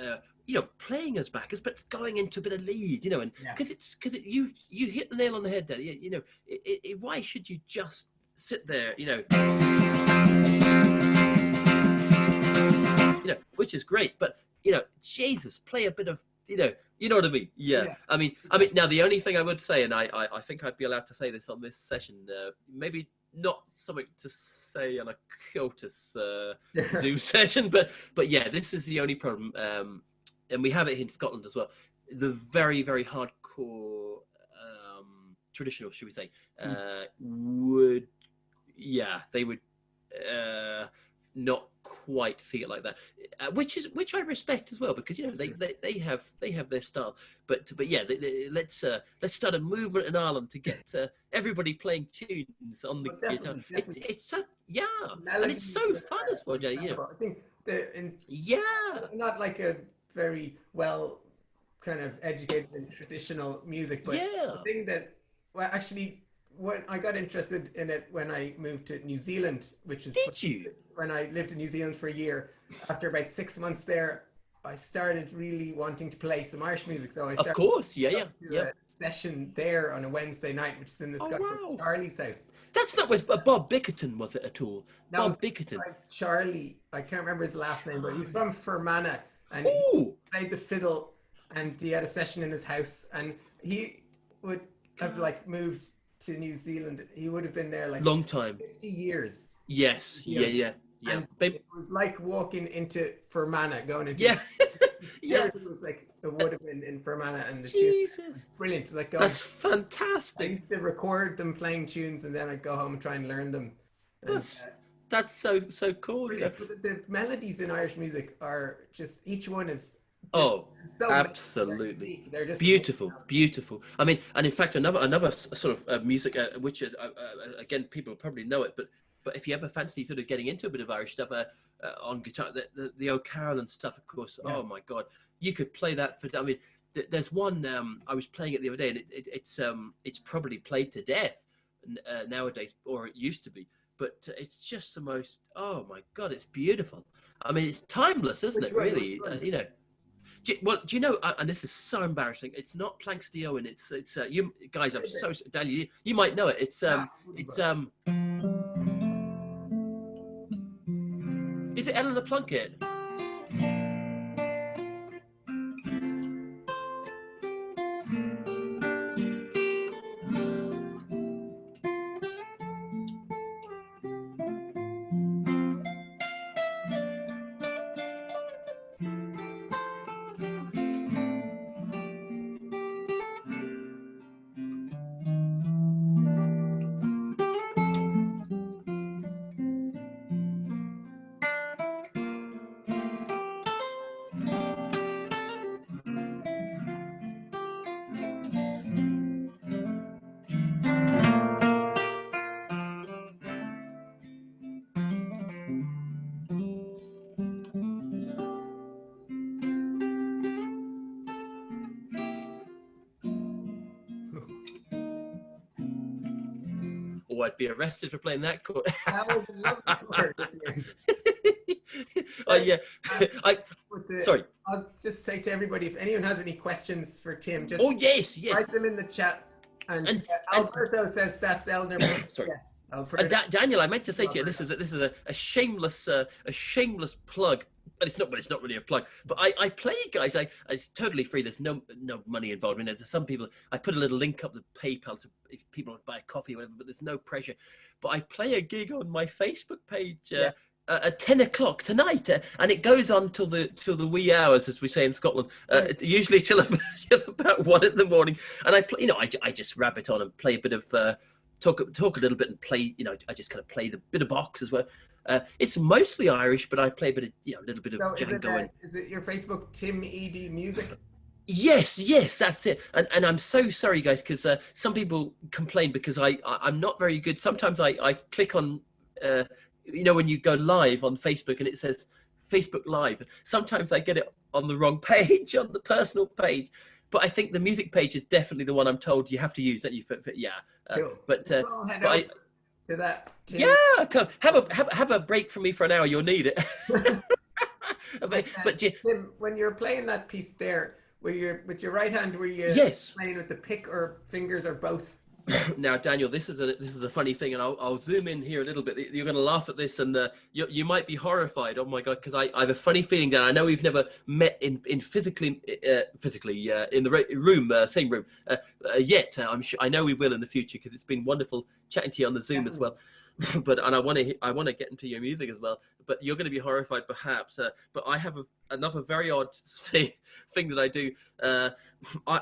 playing as backers, but going into a bit of lead, and because you hit the nail on the head there. Why should you just sit there, which is great, but Jesus, play a bit of, you know what I mean? Yeah. I mean, now the only thing I would say, and I think I'd be allowed to say this on this session, maybe not something to say on a COTUS Zoom session, but yeah, this is the only problem, and we have it in Scotland as well. The very, very hardcore traditional, should we say, they would not quite see it like that, which I respect as well, because they have their style, but yeah, let's start a movement in Ireland to get everybody playing tunes on the guitar. Definitely. It's so and it's so fun as well, Jay. I think not like a very well kind of educated in traditional music, but the thing that actually, when I got interested in it when I moved to New Zealand, which is when I lived in New Zealand for a year. After about 6 months there, I started really wanting to play some Irish music. So I started a session there on a Wednesday night, which is in the Scotland Charlie's house. That's not with Bob Bickerton, was it, at all? Bob Bickerton. Charlie, I can't remember his last name, but he was from Fermanagh, and he played the fiddle, and he had a session in his house, and he would have moved to New Zealand. He would have been there long time, 50 years. Yes, yeah. And it was like walking into Fermanagh, going into everything was like it would have been in Fermanagh, and the tunes brilliant. That's fantastic. I used to record them playing tunes, and then I'd go home and try and learn them. That's so cool. The melodies in Irish music are just, each one is so absolutely, they're just beautiful. I mean, and in fact, another sort of music, which is again, people probably know it, but if you ever fancy sort of getting into a bit of Irish stuff on guitar, the O'Carolan stuff, of course. Oh my God, you could play that for. I mean, there's one I was playing it the other day, and it's probably played to death nowadays, or it used to be. But it's just the most. Oh my God, it's beautiful. I mean, it's timeless, isn't it? Really, Do you know? And this is so embarrassing. It's not Plank Stioen. It's you guys. I'm so Daniel. You might know it. It's Is it Eleanor Plunkett? Oh, I'd be arrested for playing that chord. That was a lovely chord. Oh yeah. Sorry. I'll just say to everybody, if anyone has any questions for Tim, just write them in the chat. And Alberto says that's Eleanor. Sorry. Yes, Daniel, I meant to say to you, this is a shameless plug. But it's not really a plug. But I play, guys. It's totally free. There's no money involved in it. There's some people. I put a little link up the PayPal to if people want to buy a coffee or whatever. But there's no pressure. But I play a gig on my Facebook page at 10 o'clock tonight, and it goes on till the wee hours, as we say in Scotland. Usually till about 1 in the morning. And I just rabbit on and play a bit of talk a little bit and play. I just kind of play the bit of box as well. It's mostly Irish, but I play a bit of a little bit of Django. Is it your Facebook Tim Edey Music? Yes, that's it. And I'm so sorry, guys, because some people complain because I'm not very good. Sometimes I click on when you go live on Facebook and it says Facebook Live. Sometimes I get it on the wrong page, on the personal page. But I think the music page is definitely the one I'm told you have to use. That Cool. But to that. Yeah, have a break from me for an hour. You'll need it. And, But Tim, when you're playing that piece there, were you with your right hand, were you yes. playing with the pick or fingers or both? Now, Daniel, this is a funny thing, and I'll zoom in here a little bit. You're going to laugh at this, and you might be horrified. Oh my God, because I have a funny feeling, Dan. I know we've never met in physically in the room, same room yet. I'm sure I know we will in the future because it's been wonderful chatting to you on the Zoom as well. But and I want to get into your music as well. But you're going to be horrified, perhaps. But I have another very odd thing that I do.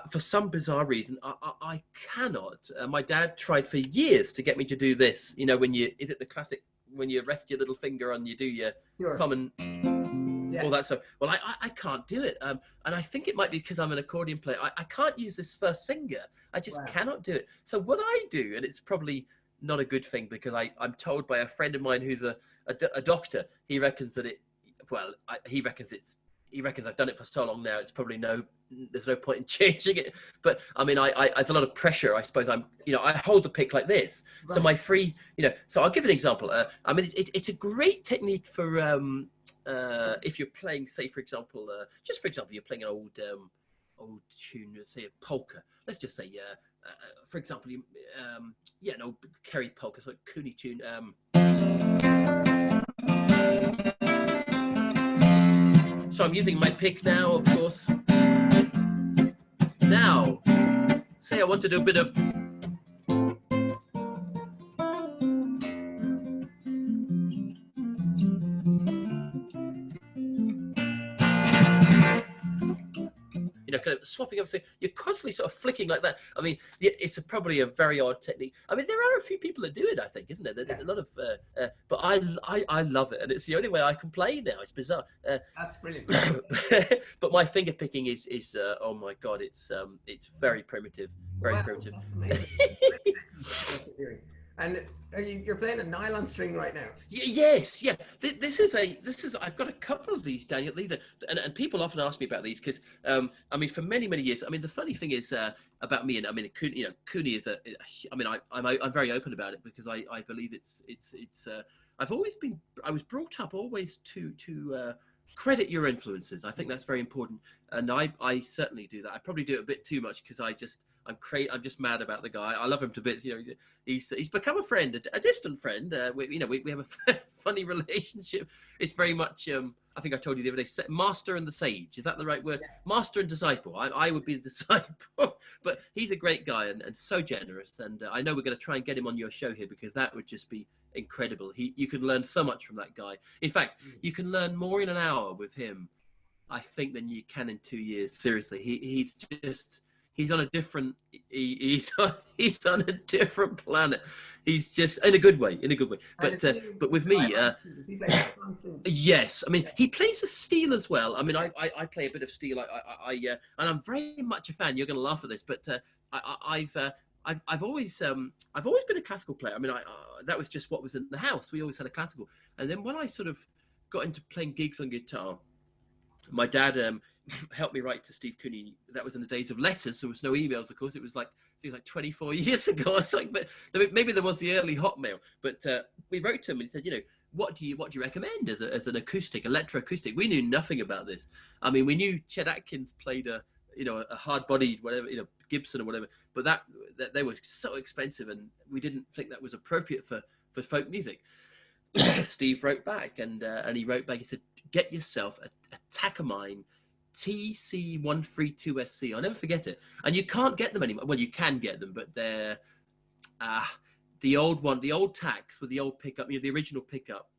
For some bizarre reason, I cannot. My dad tried for years to get me to do this. You know, is it the classic when you rest your little finger on, you do your thumb and all that stuff. Well, I can't do it. And I think it might be because I'm an accordion player. I can't use this first finger. I just cannot do it. So what I do, and it's probably not a good thing because I'm told by a friend of mine who's a doctor, he reckons that he reckons I've done it for so long now, it's probably there's no point in changing it. But I mean, it's a lot of pressure. I suppose I hold the pick like this. Right. So my free, so I'll give an example. I mean, it's a great technique for if you're playing, say, for example, you're playing an old tune, say a polka. Let's just say, for example, an old Kerry polka, so like Cooney tune. So I'm using my pick now, of course. Now, say I want to do a bit of... kind of swapping everything. You're constantly sort of flicking like that. I mean, it's probably a very odd technique. I mean, there are a few people that do it, I think, isn't it? There's a lot of... but I love it, and it's the only way I can play now. It's bizarre. That's brilliant. But my finger picking is oh my God, it's very primitive. Very primitive. That's amazing. And you're playing a nylon string right now. Yes, yeah. This is I've got a couple of these, Daniel. These are, and people often ask me about these because I mean, for many years. I mean, the funny thing is about me, and I mean, Cooney is I mean, I'm very open about it because I believe it's I was brought up always to credit your influences. I think that's very important, and I certainly do that. I probably do it a bit too much because I'm just mad about the guy. I love him to bits. He's become a friend, a distant friend. We have a funny relationship. It's very much. I think I told you the other day, master and the sage. Is that the right word? Yes. Master and disciple. I would be the disciple. But he's a great guy and so generous. And I know we're going to try and get him on your show here because that would just be incredible. You can learn so much from that guy. In fact, you can learn more in an hour with him, I think, than you can in 2 years. Seriously, he's on a different. He's on a different planet. He's just in a good way. But with me, yes. I mean, he plays a steel as well. I mean, I play a bit of steel. And I'm very much a fan. You're going to laugh at this, but I've always been a classical player. I mean, that was just what was in the house. We always had a classical. And then when I sort of got into playing gigs on guitar, my dad helped me write to Steve Cooney. That was in the days of letters. There was no emails, of course. It was like 24 years ago. I was like, but maybe there was the early Hotmail. But we wrote to him and he said, what do you recommend as an acoustic, electroacoustic? We knew nothing about this. I mean, we knew Chet Atkins played a hard-bodied whatever, Gibson or whatever, but that they were so expensive, and we didn't think that was appropriate for folk music. Steve wrote back, and he wrote back. He said, "Get yourself a Takamine TC132SC." I'll never forget it. And you can't get them anymore. Well, you can get them, but they're the old one, the old Tacs with the old pickup, the original pickup.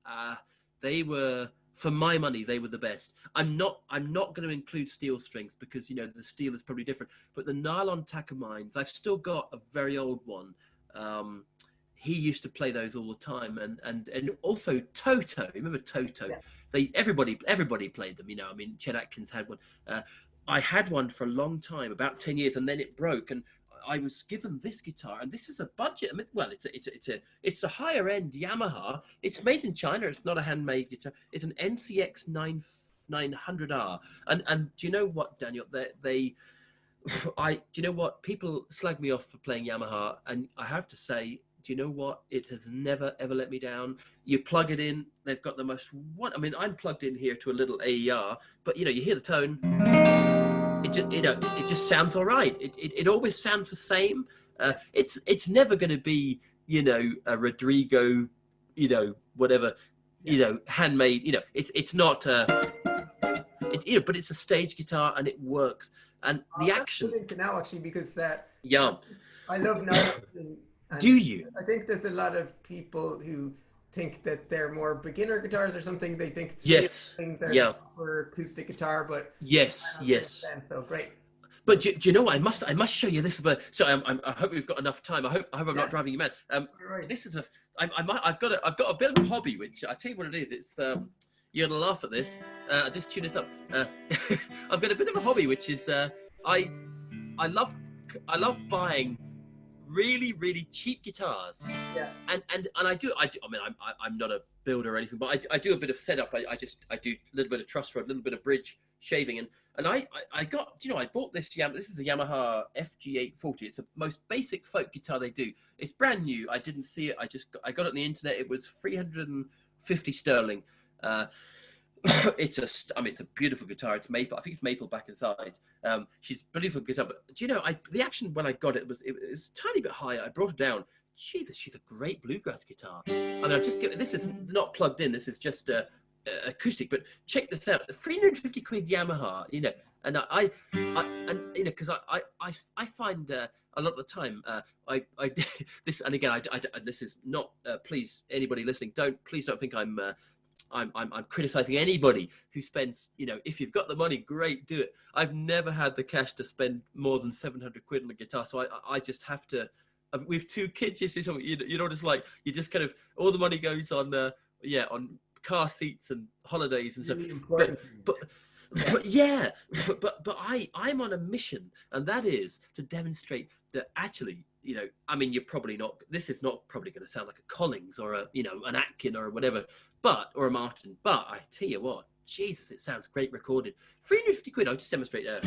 They were, for my money, they were the best. I'm not going to include steel strings because the steel is probably different. But the nylon Takamines, I've still got a very old one. He used to play those all the time, and also Toto. Remember Toto? Yeah. Everybody played them. I mean, Chet Atkins had one. I had one for a long time, about 10 years, and then it broke. And I was given this guitar, and this is a budget. I mean, well, it's a higher end Yamaha. It's made in China. It's not a handmade guitar. It's an NCX 900R. And do you know what, Daniel? Do you know what? People slag me off for playing Yamaha, and I have to say, do you know what? It has never ever let me down. You plug it in, they've got the most one. I mean, I'm plugged in here to a little AER, but you know, you hear the tone. It just, you know, it just sounds all right. It always sounds the same. It's never going to be, you know, a Rodrigo, you know, whatever, you know, handmade. You know, it's not. You know, but it's a stage guitar and it works. And the action. That's now actually, because Yeah. I love now. Do you? I think there's a lot of people who think that they're more beginner guitars or something. They think yes, things are for acoustic guitar, but yes. So great. But do you know what? I must show you this. But so I hope we've got enough time. I hope I'm not driving you mad. Right. This is I've got a bit of a hobby, which I tell you what it is. It's you're gonna laugh at this. I'll just tune this up. I've got a bit of a hobby, which is I love buying really cheap guitars. Yeah. And I do. I mean, I'm not a builder or anything, but I do a bit of setup. I do a little bit of truss rod, a little bit of bridge shaving, and I got, you know, I bought this this is a Yamaha Fg 840. It's the most basic folk guitar they do. It's brand new. I didn't see it. I got it on the internet. It was 350 sterling. It's a beautiful guitar. It's maple. I think it's maple back and sides. She's a beautiful guitar. But do you know, the action when I got it was a tiny bit higher. I brought it down. Jesus, she's a great bluegrass guitar. And I'll just give this is not plugged in. This is just acoustic. But check this out. 350 quid Yamaha. You know, and and you know, because I find a lot of the time this, and again this is not please anybody listening, please don't think I'm criticizing anybody who spends, you know, if you've got the money, great, do it. I've never had the cash to spend more than 700 quid on a guitar, so I just have to. With 2 kids, you know, just like you just kind of all the money goes on on car seats and holidays and really stuff. But I'm on a mission, and that is to demonstrate that actually, you know, I mean, you're probably not. This is not probably going to sound like a Collings or an Atkin or whatever. Or a Martin, but I tell you what, Jesus, it sounds great recorded. 350 quid, I'll just demonstrate that.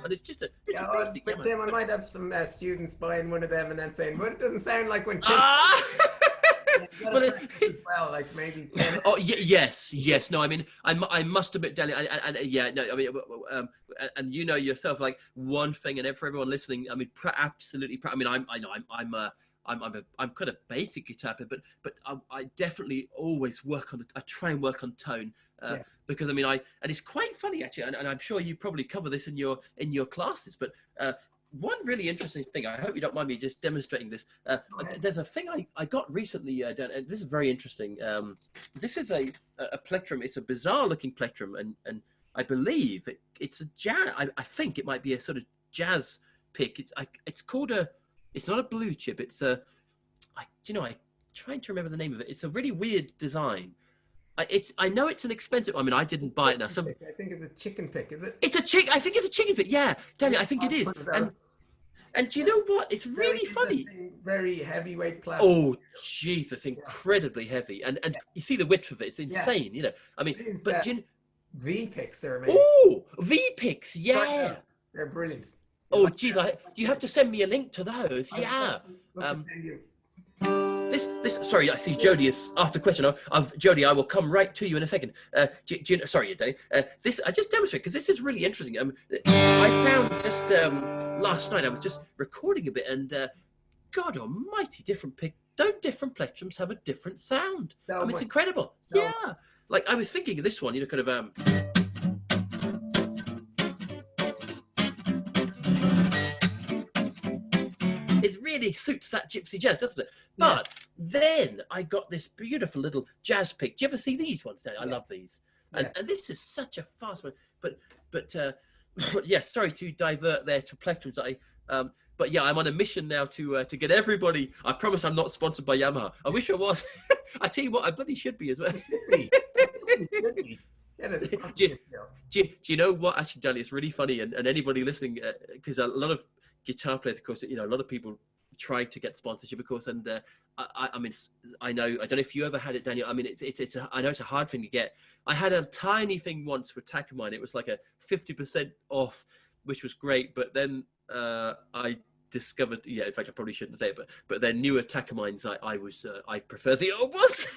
And it's just a basic. But Tim, I might have some students buying one of them and then saying, "Well, it doesn't sound like when Tim." But as well, like maybe 10. Oh yes. No, I mean, I must admit, Danny, and yeah, no, I mean, and you know yourself, like one thing, and for everyone listening, I mean, absolutely. I mean, I'm kind of basic guitar player, but I definitely always work on I try and work on tone. Because I mean, and it's quite funny actually, and I'm sure you probably cover this in your classes. But one really interesting thing, I hope you don't mind me just demonstrating this. There's a thing I got recently, Dan, and this is very interesting. This is a plectrum. It's a bizarre looking plectrum, and I believe it's a jazz. I think it might be a sort of jazz pick. It's called it's not a blue chip. It's I'm trying to remember the name of it. It's a really weird design. I know it's an expensive. I mean, I didn't buy it now. I think it's a chicken pick. Is it? It's a chick. I think it's a chicken pick. Yeah, Daniel, I think it is. And do you know what? It's really funny. Very heavyweight plastic. Oh Jesus, incredibly heavy. And you see the width of it. It's insane. You know. I mean, but V picks are amazing. Oh, V picks. Yeah. They're brilliant. Oh, geez, you have to send me a link to those. Yeah. Sorry, I see Jody has asked a question. Jody, I will come right to you in a second. Sorry, Edey. I just demonstrate because this is really interesting. I found just last night I was just recording a bit, and God Almighty, don't different plectrums have a different sound? I mean, it's incredible. No. Yeah, like I was thinking of this one, you know, kind of It really suits that gypsy jazz, doesn't it? But then I got this beautiful little jazz pick. Do you ever see these ones, Dan? I love these. And this is such a fast one. But yeah, sorry to divert there to plectrums. But yeah, I'm on a mission now to get everybody. I promise I'm not sponsored by Yamaha. I wish I was. I tell you what, I bloody should be as well. Should be. Do you know what? Actually, Danny, it's really funny, and anybody listening, because a lot of guitar players, of course, you know, a lot of people try to get sponsorship, of course, and I mean, I know, I don't know if you ever had it, Daniel. I mean, I know it's a hard thing to get. I had a tiny thing once with Takamine. It was like a 50% off, which was great, but then I discovered, yeah, in fact, I probably shouldn't say it, but their newer Takamines, I prefer the old ones.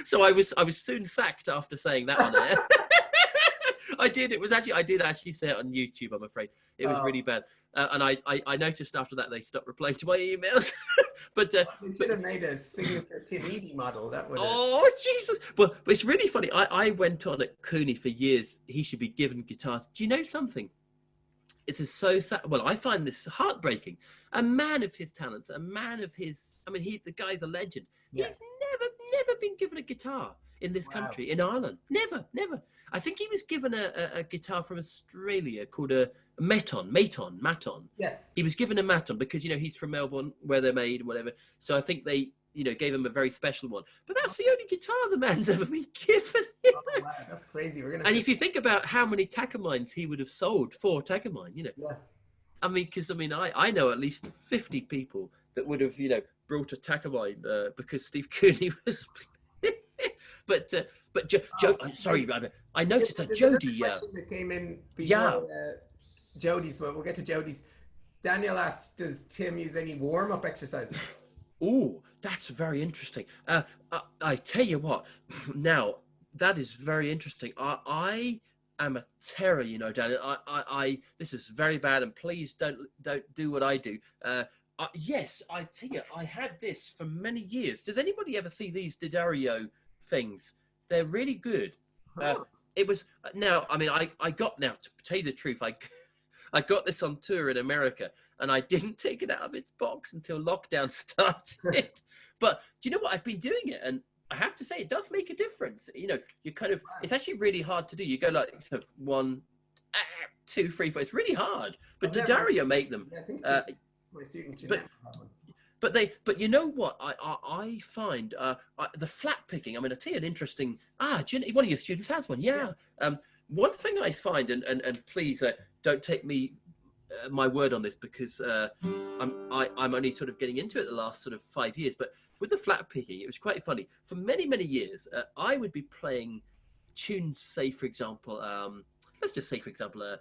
So I was soon sacked after saying that on air. I did actually say it on YouTube, I'm afraid. It was really bad. And I noticed after that they stopped replying to my emails. But you should have made a signature Tim Edey model. That would. Oh Jesus! But it's really funny. I went on at Cooney for years. He should be given guitars. Do you know something? It is so sad. Well, I find this heartbreaking. A man of his talents, a man of his. I mean, the guy's a legend. Yeah. He's never been given a guitar in this country, in Ireland. Never. I think he was given a guitar from Australia called a Maton. Yes. He was given a Maton because, you know, he's from Melbourne where they're made and whatever. So I think they, you know, gave him a very special one. But that's the only guitar the man's ever been given. Oh, wow. That's crazy. And if you think about how many Takamines he would have sold for Takamine, you know. Yeah. I mean, because, I mean, I know at least 50 people that would have, you know, brought a Takamine because Steve Cooney was... But sorry, I noticed that Jody. Question that came in before Jody's, but we'll get to Jody's. Daniel asked, "Does Tim use any warm-up exercises?" Oh, that's very interesting. I tell you what, now that is very interesting. I am a terror, you know, Daniel. I this is very bad, and please don't do what I do. Yes, I tell you, I had this for many years. Does anybody ever see these Didario things? They're really good. It was now. I mean, I got now to tell you the truth. I got this on tour in America, and I didn't take it out of its box until lockdown started. But do you know what? I've been doing it, and I have to say, it does make a difference. You know, you kind of. It's actually really hard to do. You go like sort of 1, 2, 3, 4. It's really hard. But Didario make them. Yeah, I think my student But you know what I find the flat picking. I mean, I tell you an interesting. One of your students has one. Yeah. One thing I find, and please don't take my word on this because I'm only sort of getting into it the last sort of 5 years. But with the flat picking, it was quite funny. For many years, I would be playing tunes. Say for example, let's just say for example,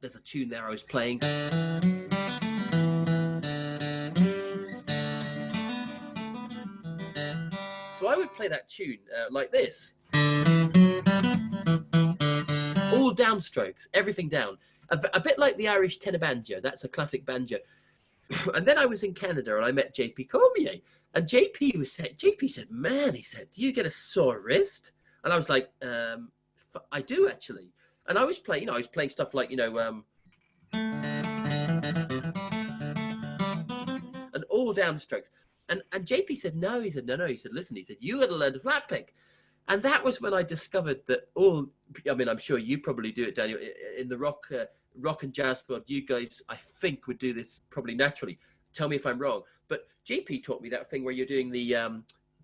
there's a tune there I was playing. So I would play that tune like this. All downstrokes, everything down. A bit like the Irish tenor banjo. That's a classic banjo. And then I was in Canada and I met JP Cormier. And JP said, man, he said, do you get a sore wrist? And I was like, I do actually. And I was playing stuff like, you know, and all downstrokes. And JP said, no. He said, no. He said, listen, he said, you got to learn to flat pick. And that was when I discovered that I mean, I'm sure you probably do it, Daniel, in the rock and jazz world. You guys, I think, would do this probably naturally. Tell me if I'm wrong. But JP taught me that thing where you're doing the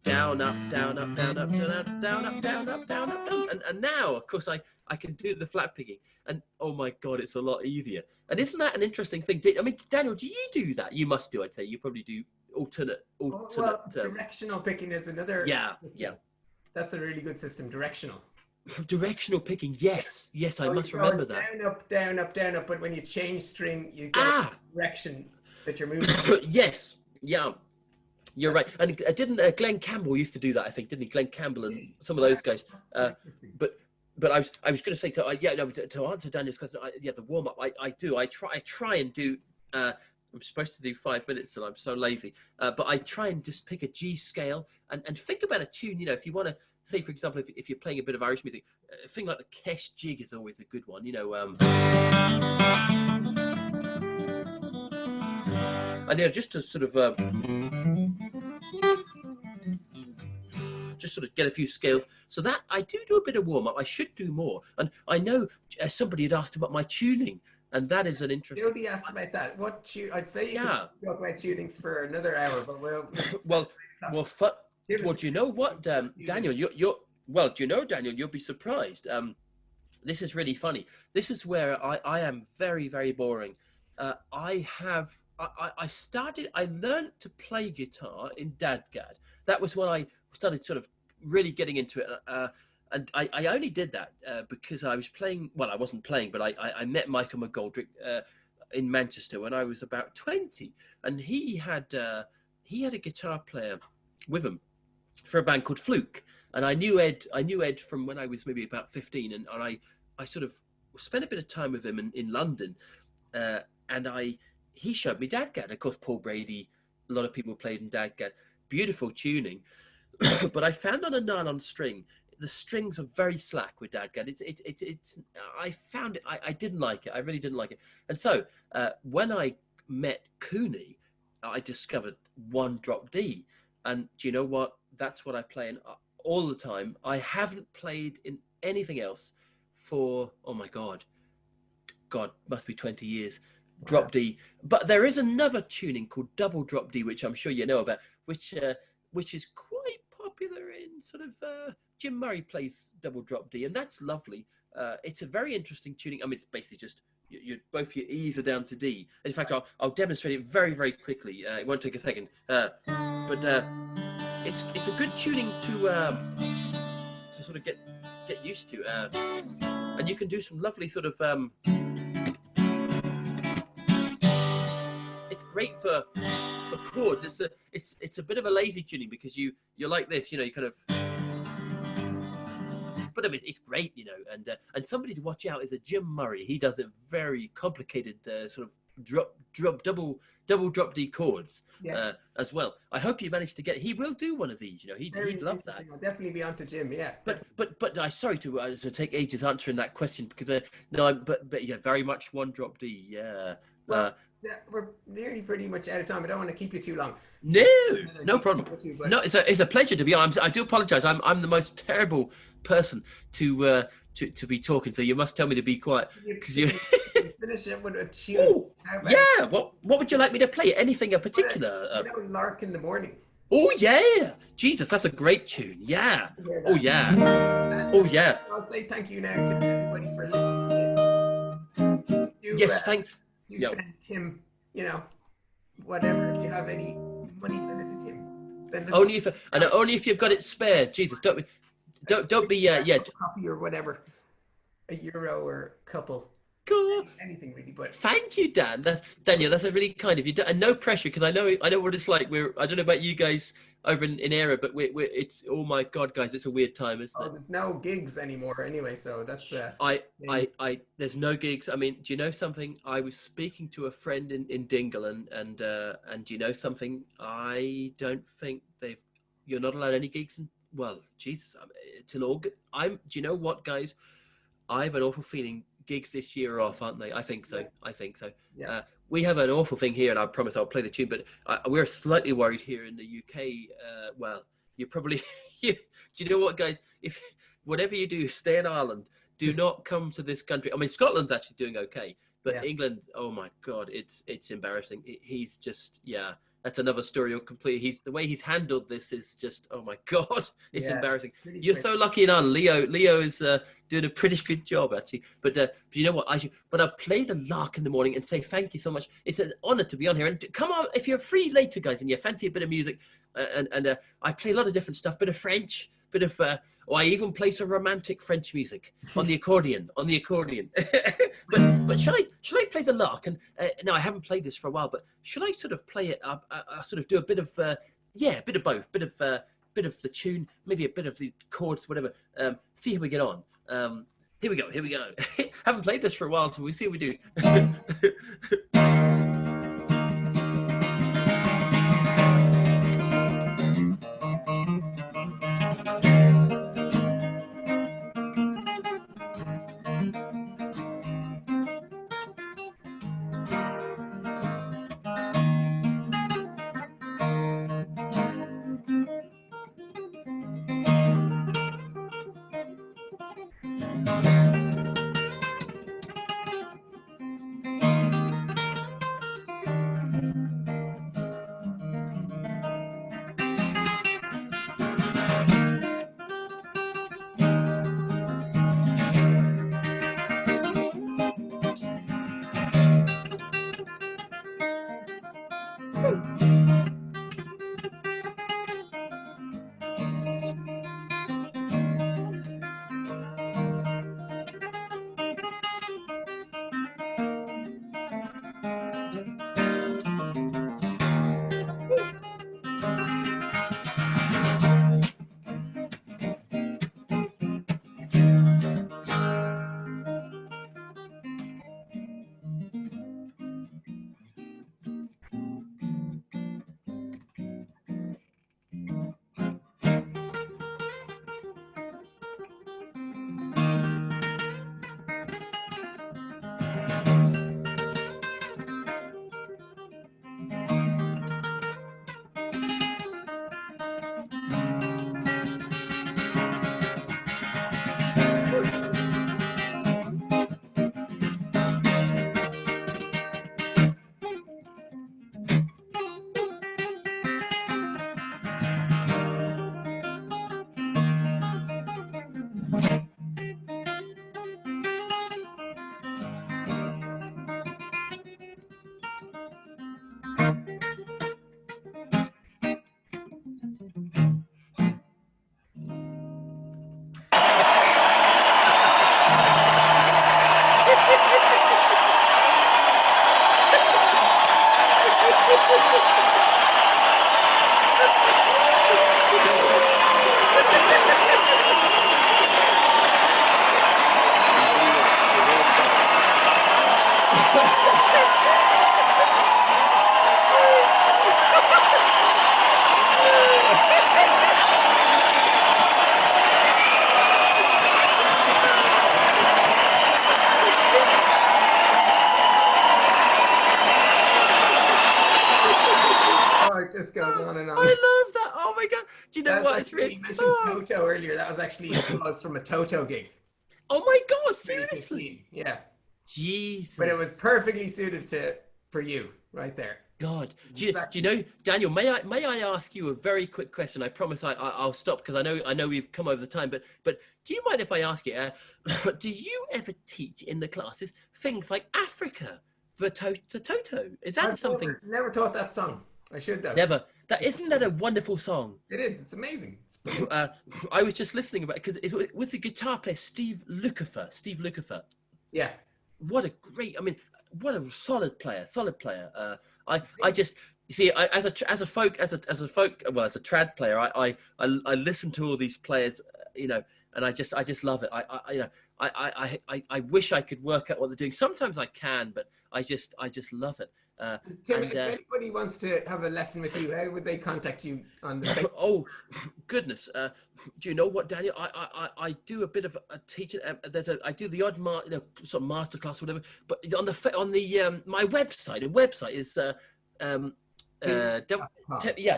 down, up, down, up, down, up, down, up, down, up, down, up, down, up, down. And now, of course, I can do the flat picking. And oh my God, it's a lot easier. And isn't that an interesting thing? I mean, Daniel, do you do that? You must do, I'd say. You probably do alternate. Well, directional picking is another. Yeah. That's a really good system. Directional picking. Yes, I must remember that. Down, up, down, up, down, up. But when you change string, you get the direction that you're moving. Yes, yeah, you're right. And didn't Glenn Campbell used to do that? I think, didn't he? Glenn Campbell and some of those guys. But I was going to say to answer Daniel's question. The warm up. I do. I try and do. I'm supposed to do 5 minutes and I'm so lazy. But I try and just pick a G scale and think about a tune. You know, if you want to say, for example, if you're playing a bit of Irish music, a thing like the Kesh jig is always a good one. You know, and just to sort of get a few scales. So that I do a bit of warm up. I should do more. And I know somebody had asked about my tuning. And that is an interesting. Nobody asked about that. I'd say you could talk about tunings for another hour, but do you know what, Daniel? Daniel, you'll be surprised. this is really funny. This is where I am very, very boring. I learned to play guitar in Dadgad. That was when I started sort of really getting into it. And I only did that because I was playing. Well, I wasn't playing, but I met Michael McGoldrick in Manchester when I was about 20, and he had a guitar player with him for a band called Fluke. And I knew Ed from when I was maybe about 15, and I sort of spent a bit of time with him in London, and he showed me Dadgad. Of course, Paul Brady, a lot of people played in Dadgad. Beautiful tuning, but I found on a nylon string, the strings are very slack with Dadgad. It's I found it. I didn't like it. I really didn't like it. And so when I met Cooney, I discovered one drop D. And do you know what? That's what I play in all the time. I haven't played in anything else for, oh my God, must be 20 years. Wow. Drop D. But there is another tuning called double drop D, which I'm sure you know about, which is quite popular in sort of, Jim Murray plays double drop D, and that's lovely. It's a very interesting tuning. I mean, it's basically just both your E's are down to D. In fact, I'll demonstrate it very, very quickly. It won't take a second. But it's a good tuning to sort of get used to, and you can do some lovely sort of. It's great for chords. It's a bit of a lazy tuning because you're like this, you know, you kind of. But I mean, it's great, you know, and somebody to watch out is a Jim Murray. He does a very complicated sort of double drop D chords as well. I hope you managed to get. He will do one of these, you know. He'd love that. I'll definitely be onto Jim. Yeah. But I sorry to take ages answering that question because no, but yeah, very much one drop D. Yeah. Well, we're nearly pretty much out of time. I don't want to keep you too long. No problem. No, it's a pleasure to be on. I do apologize. I'm the most terrible person to be talking, so you must tell me to be quiet because you finish it with a tune. Oh, yeah. What would you like me to play? Anything in particular? Lark in the Morning. Oh yeah, Jesus, that's a great tune. Yeah. Oh yeah. Oh yeah. I'll say thank you now to everybody for listening. Yes, thank. You send Tim, you know, whatever. If you have any money, send it to Tim. Only if you've got it spare. Jesus, don't be coffee or whatever, €1 or a couple. Cool. Anything really, but thank you, Dan. Daniel. That's a really kind of you. And no pressure because I know what it's like. I don't know about you guys over in Era, but it's oh my God, guys, it's a weird time, isn't it? There's no gigs anymore anyway, so that's there's no gigs. I mean, do you know something? I was speaking to a friend in Dingle, and do you know something? I don't think you're not allowed any gigs. Well, Jesus, till August. Do you know what, guys? I have an awful feeling gigs this year are off, aren't they? I think so. Yeah. I think so. Yeah. We have an awful thing here, and I promise I'll play the tune, but we're slightly worried here in the UK. Well, you probably, do you know what, guys? If whatever you do, stay in Ireland. Do not come to this country. I mean, Scotland's actually doing okay, but England, oh my God, it's embarrassing. He's just, that's another story completely. The way he's handled this is just, oh my God, it's embarrassing. You're so lucky in Ireland. Leo is doing a pretty good job actually. But you know what? I'll play the Lark in the Morning and say thank you so much. It's an honor to be on here. And come on, if you're free later, guys, and you fancy a bit of music, and I play a lot of different stuff, bit of French, bit of. I even play some romantic French music on the accordion. but should I play the Lark? And no, I haven't played this for a while. But should I sort of play it up? Sort of do a bit of a bit of both, bit of the tune, maybe a bit of the chords, whatever. See how we get on. Here we go. Haven't played this for a while, so we'll see what we do. It just goes on and on. I love that. Oh my god! Do you know That's what? It's actually, really. you mentioned Toto earlier. That was actually was from a Toto gig. Oh my god! Seriously? 2015. Yeah. Jesus. But it was perfectly suited for you right there. God, do you know, Daniel? May I ask you a very quick question? I promise I'll stop because I know we've come over the time. But do you mind if I ask you? Do you ever teach in the classes things like Africa for Toto? Is that I've something? never taught that song. I should though. Never. Isn't that a wonderful song? It is. It's amazing. It's brilliant. I was just listening about it because it was the guitar player Steve Lukather. Yeah. What a great! I mean, what a solid player. I just see as a trad player, I listen to all these players, you know, and I just love it. I wish I could work out what they're doing. Sometimes I can, but I just love it. Tim, if anybody wants to have a lesson with you, how would they contact you on the? Oh, goodness! Do you know what, Daniel? I do a bit of a teaching. I do the odd sort of masterclass or whatever. But on the my website, is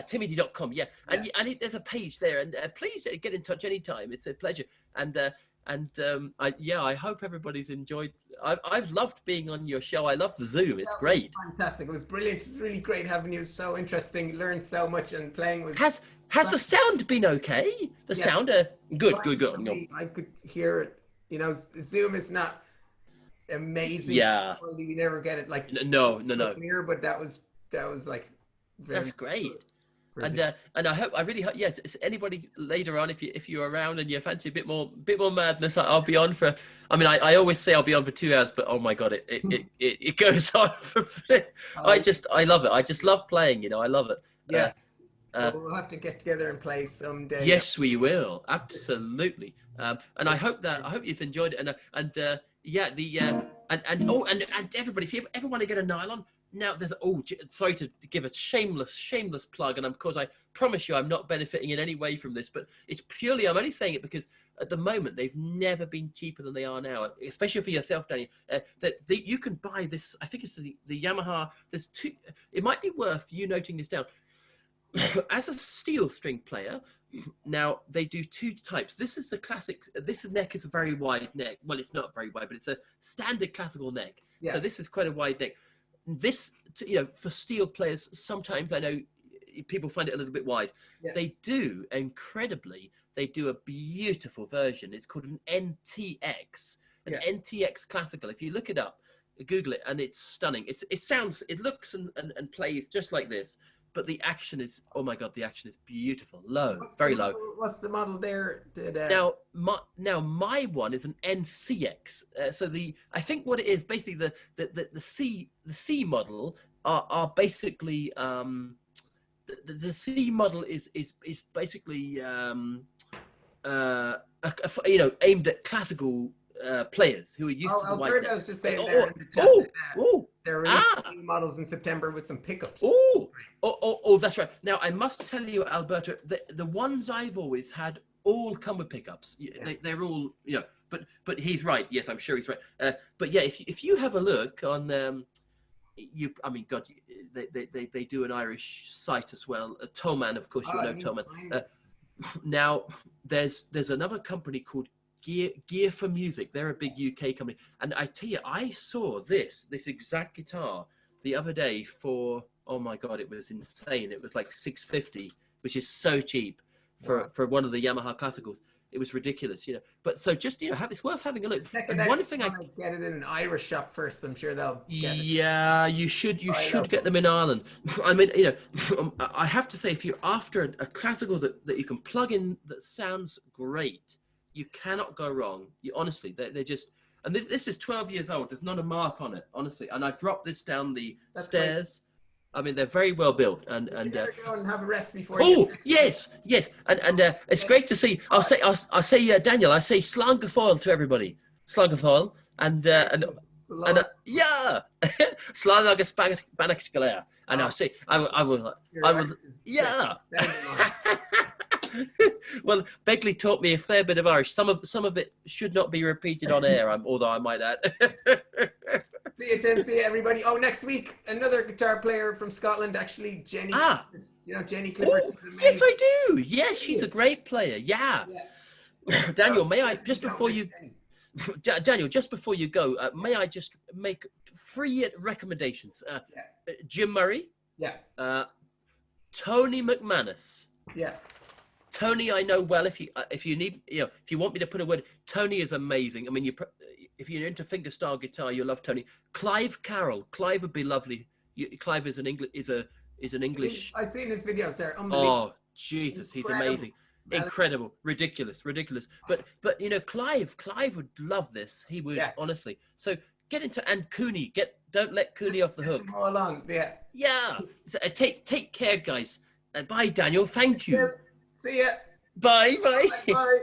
timothy.com. Yeah, and there's a page there, and please get in touch anytime. It's a pleasure. I hope everybody's enjoyed. I've loved being on your show. I love the Zoom. It's great. Fantastic. It was brilliant. It was really great having you. So interesting. Learned so much, and playing was. Has the sound been okay? The sound, good. I could hear it. You know, Zoom is not amazing. Yeah. We never get it like no. clear, but that was like. That's great. And I really hope, yes, anybody later on, if you're around and you fancy a bit more madness, I'll be on for. I mean, I always say I'll be on for 2 hours, but oh my god, it goes on for. I love it. I just love playing. You know, I love it. Yes. We'll have to get together and play someday. Yes, we will. Absolutely. And I hope you've enjoyed it. And everybody, if you ever want to get a nylon. Now there's sorry to give a shameless plug, and of course I promise you I'm not benefiting in any way from this, but it's purely, I'm only saying it because at the moment they've never been cheaper than they are now, especially for yourself, Danny. You can buy this. I think it's the Yamaha. There's two. It might be worth you noting this down. As a steel string player, now they do two types. This is the classic. This neck is a very wide neck. Well, it's not very wide, but it's a standard classical neck. Yeah. So this is quite a wide neck. This, for steel players, sometimes I know people find it a little bit wide. Yeah. They do a beautiful version. It's called an NTX, NTX classical. If you look it up, Google it, and it's stunning. It looks and plays just like this, but the action is, oh my god, the action is beautiful. Low, very low. What's the model there? Now my one is an NCX. I think what it is basically the C model are basically the C model is basically aimed at classical players who are used to the white. I was just saying there are models in September with some pickups. Oh, that's right. Now I must tell you, Alberto, the ones I've always had all come with pickups. They're all, but he's right. Yes, I'm sure he's right. But yeah, if you have a look on they do an Irish site as well. Toman, of course, Toman. Now there's another company called Gear for Music. They're a big UK company, and I tell you, I saw this exact guitar the other day for, oh my god, it was insane. It was like $650, which is so cheap for one of the Yamaha classicals. It was ridiculous, you know. But so just, you know, it's worth having a look. Check it And out. one thing Get it in an Irish shop first. I'm sure they'll get it. Yeah, you should get them in Ireland. I mean, you know, I have to say, if you're after a classical that you can plug in that sounds great, you cannot go wrong. You honestly, they're just, and this is 12 years old. There's not a mark on it, honestly. And I dropped this down the stairs. Great. I mean, they're very well built, and you better go and have a rest before. Oh yes, and it's great to see. I'll say Daniel. I say Slángafoil to everybody. Slángafoil, and yeah, Slán agus Banach Galea. And I say I will yeah. Well, Begley taught me a fair bit of Irish. Some of it should not be repeated on air, although I might add. See you, Tim. See you, everybody. Oh, next week, another guitar player from Scotland, actually, Jenny. You know, Jenny Clifford. Oh, yes, I do. Yeah, she's a great player. Yeah. Daniel, may I, just before you... Daniel, just before you go, may I just make 3 recommendations? Jim Murray. Yeah. Tony McManus. Yeah. Tony, I know well. If you need, you know, if you want me to put a word, Tony is amazing. I mean, if you're into fingerstyle guitar, you'll love Tony. Clive Carroll. Clive would be lovely. Clive is an English. I've seen his videos. They're unbelievable. Oh Jesus, he's amazing. Incredible, ridiculous. But you know, Clive would love this. He would, honestly. So get into, and Cooney. Don't let Cooney off the hook. All along, yeah. So, take care, guys. Bye, Daniel. Thank you. See ya. Bye. Bye.